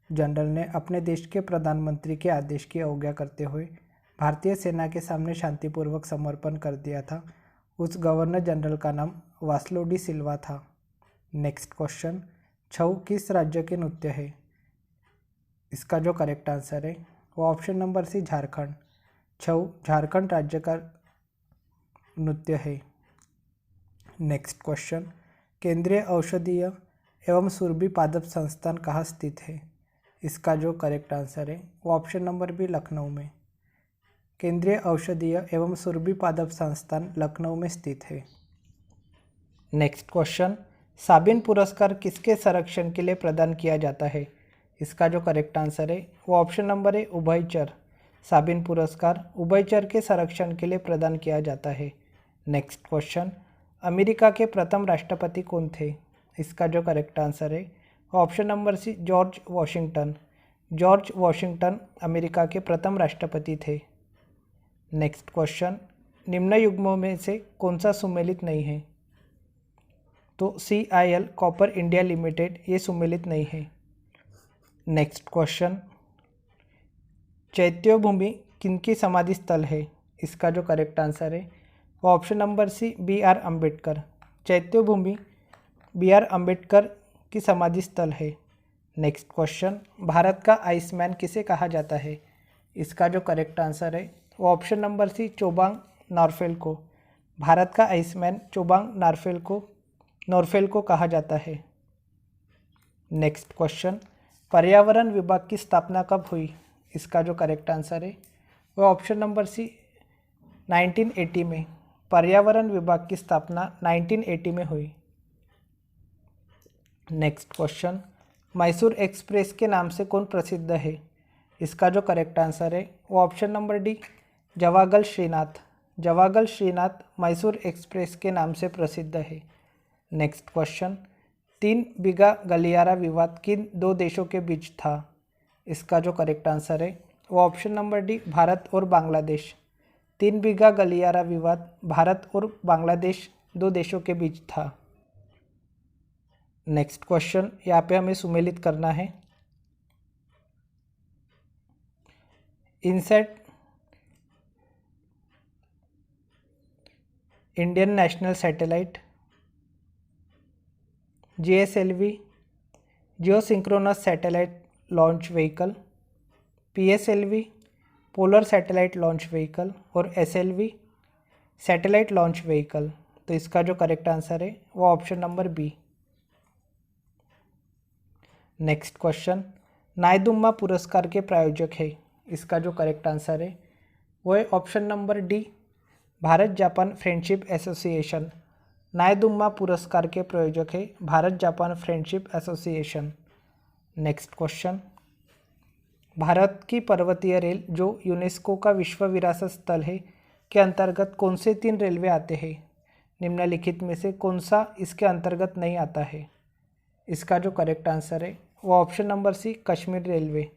जनरल ने अपने देश के प्रधानमंत्री के आदेश की अवज्ञा करते हुए भारतीय सेना के सामने शांतिपूर्वक समर्पण कर दिया था। उस गवर्नर जनरल का नाम वास्लो डी सिल्वा था। नेक्स्ट क्वेश्चन, छऊ किस राज्य के नृत्य है? इसका जो करेक्ट आंसर है वो ऑप्शन नंबर सी झारखंड। छऊ झारखंड राज्य का नृत्य है। नेक्स्ट क्वेश्चन, केंद्रीय औषधीय एवं सुरभि पादप संस्थान कहाँ स्थित है? इसका जो करेक्ट आंसर है वो ऑप्शन नंबर बी लखनऊ में। केंद्रीय औषधीय एवं सुरभि पादप संस्थान लखनऊ में स्थित है। नेक्स्ट क्वेश्चन, साबिन पुरस्कार किसके संरक्षण के लिए प्रदान किया जाता है? इसका जो करेक्ट आंसर है वो ऑप्शन नंबर है उभयचर। साबिन पुरस्कार उभयचर के संरक्षण के लिए प्रदान किया जाता है। नेक्स्ट क्वेश्चन, अमेरिका के प्रथम राष्ट्रपति कौन थे? इसका जो करेक्ट आंसर है वो option number C George Washington. George Washington America के प्रथम राष्ट्रपति थे। नेक्स्ट क्वेश्चन, निम्न युग्मों में से कौन सा सुमेलित नहीं है? तो CIL कॉपर इंडिया लिमिटेड ये सुमेलित नहीं है। नेक्स्ट क्वेश्चन, चैत्योभूमि किनकी समाधि स्थल है? इसका जो करेक्ट आंसर है वो option number C BR Ambedkar. Chaityabhoomi BR Ambedkar की समाधि स्थल है। नेक्स्ट क्वेश्चन, भारत का आइसमैन किसे कहा जाता है? इसका जो करेक्ट आंसर है वो ऑप्शन नंबर सी चोबांग नॉर्फेल को। भारत का आइसमैन चोबांग नॉर्फेल को कहा जाता है। नेक्स्ट क्वेश्चन, पर्यावरण विभाग की स्थापना कब हुई? इसका जो करेक्ट आंसर है वो ऑप्शन नंबर सी 1980 में। पर्यावरण विभाग की स्थापना 1980 में हुई। नेक्स्ट क्वेश्चन, मैसूर एक्सप्रेस के नाम से कौन प्रसिद्ध है? इसका जो करेक्ट आंसर है वो option number D Javagal Srinath. Javagal Srinath Mysore express के नाम से प्रसिद्ध है। नेक्स्ट क्वेश्चन, 3 बीघा गलियारा विवाद किन 2 देशों के बीच था? इसका जो करेक्ट आंसर है वो ऑप्शन नंबर डी भारत और बांग्लादेश। 3 बीघा गलियारा विवाद भारत और बांग्लादेश 2 देशों के बीच था। नेक्स्ट क्वेश्चन, यहाँ पे हमें सुमेलित करना है। INSAT Indian National Satellite, GSLV geosynchronous satellite launch vehicle, PSLV polar satellite launch vehicle और SLV सैटेलाइट लॉन्च व्हीकल। तो इसका जो करेक्ट आंसर है वो option number B. Next question, Nayudamma पुरस्कार के प्रायोजक है? इसका जो करेक्ट आंसर है वो है option number D Bharat Japan friendship association. Nayudamma पुरस्कार के प्रायोजक है Bharat Japan friendship association. Next question, Bharat की पर्वतीय रेल जो यूनेस्को का विश्व विरासत स्थल है के अंतर्गत कौन से 3 रेलवे आते हैं? निम्नलिखित में से कौन सा इसके अंतर्गत नहीं आता है? इसका जो करेक्ट आंसर है वो option number C Kashmir railway.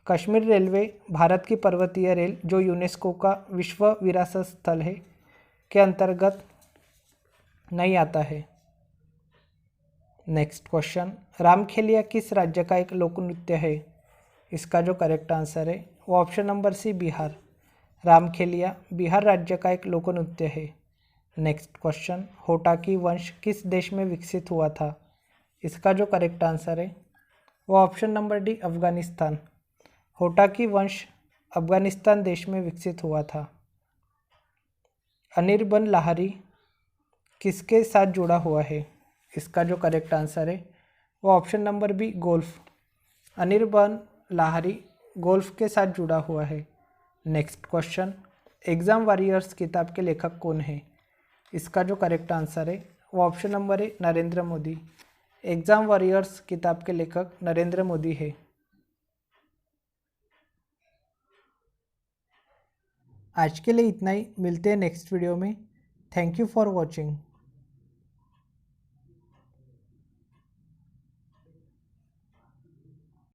Kashmir railway Bharat की पर्वतीय रेल जो यूनेस्को का विश्व विरासत स्थल है के अंतर्गत नहीं आता है। नेक्स्ट क्वेश्चन, रामखेलिया किस राज्य का एक लोक नृत्य है? इसका जो करेक्ट आंसर है वो option number C Bihar. Ramkheliya Bihar राज्य का एक लोक नृत्य है। नेक्स्ट क्वेश्चन, होटाकी वंश किस देश में विकसित हुआ था? इसका जो करेक्ट आंसर है वो ऑप्शन नंबर डी अफगानिस्तान। होटाकी वंश अफगानिस्तान देश में विकसित हुआ था। अनिर्बन लाहरी किसके साथ जुड़ा हुआ है? इसका जो करेक्ट आंसर है वो option number B golf. Anirban Lahiri golf के साथ जुड़ा हुआ है। नेक्स्ट क्वेश्चन, एग्ज़ाम वॉरियर्स किताब के लेखक कौन है? इसका जो करेक्ट आंसर है वो ऑप्शन नंबर है नरेंद्र मोदी। एग्ज़ाम वॉरियर्स किताब के लेखक नरेंद्र मोदी है। आज के लिए इतना ही, मिलते हैं नेक्स्ट वीडियो में। Thank you for watching.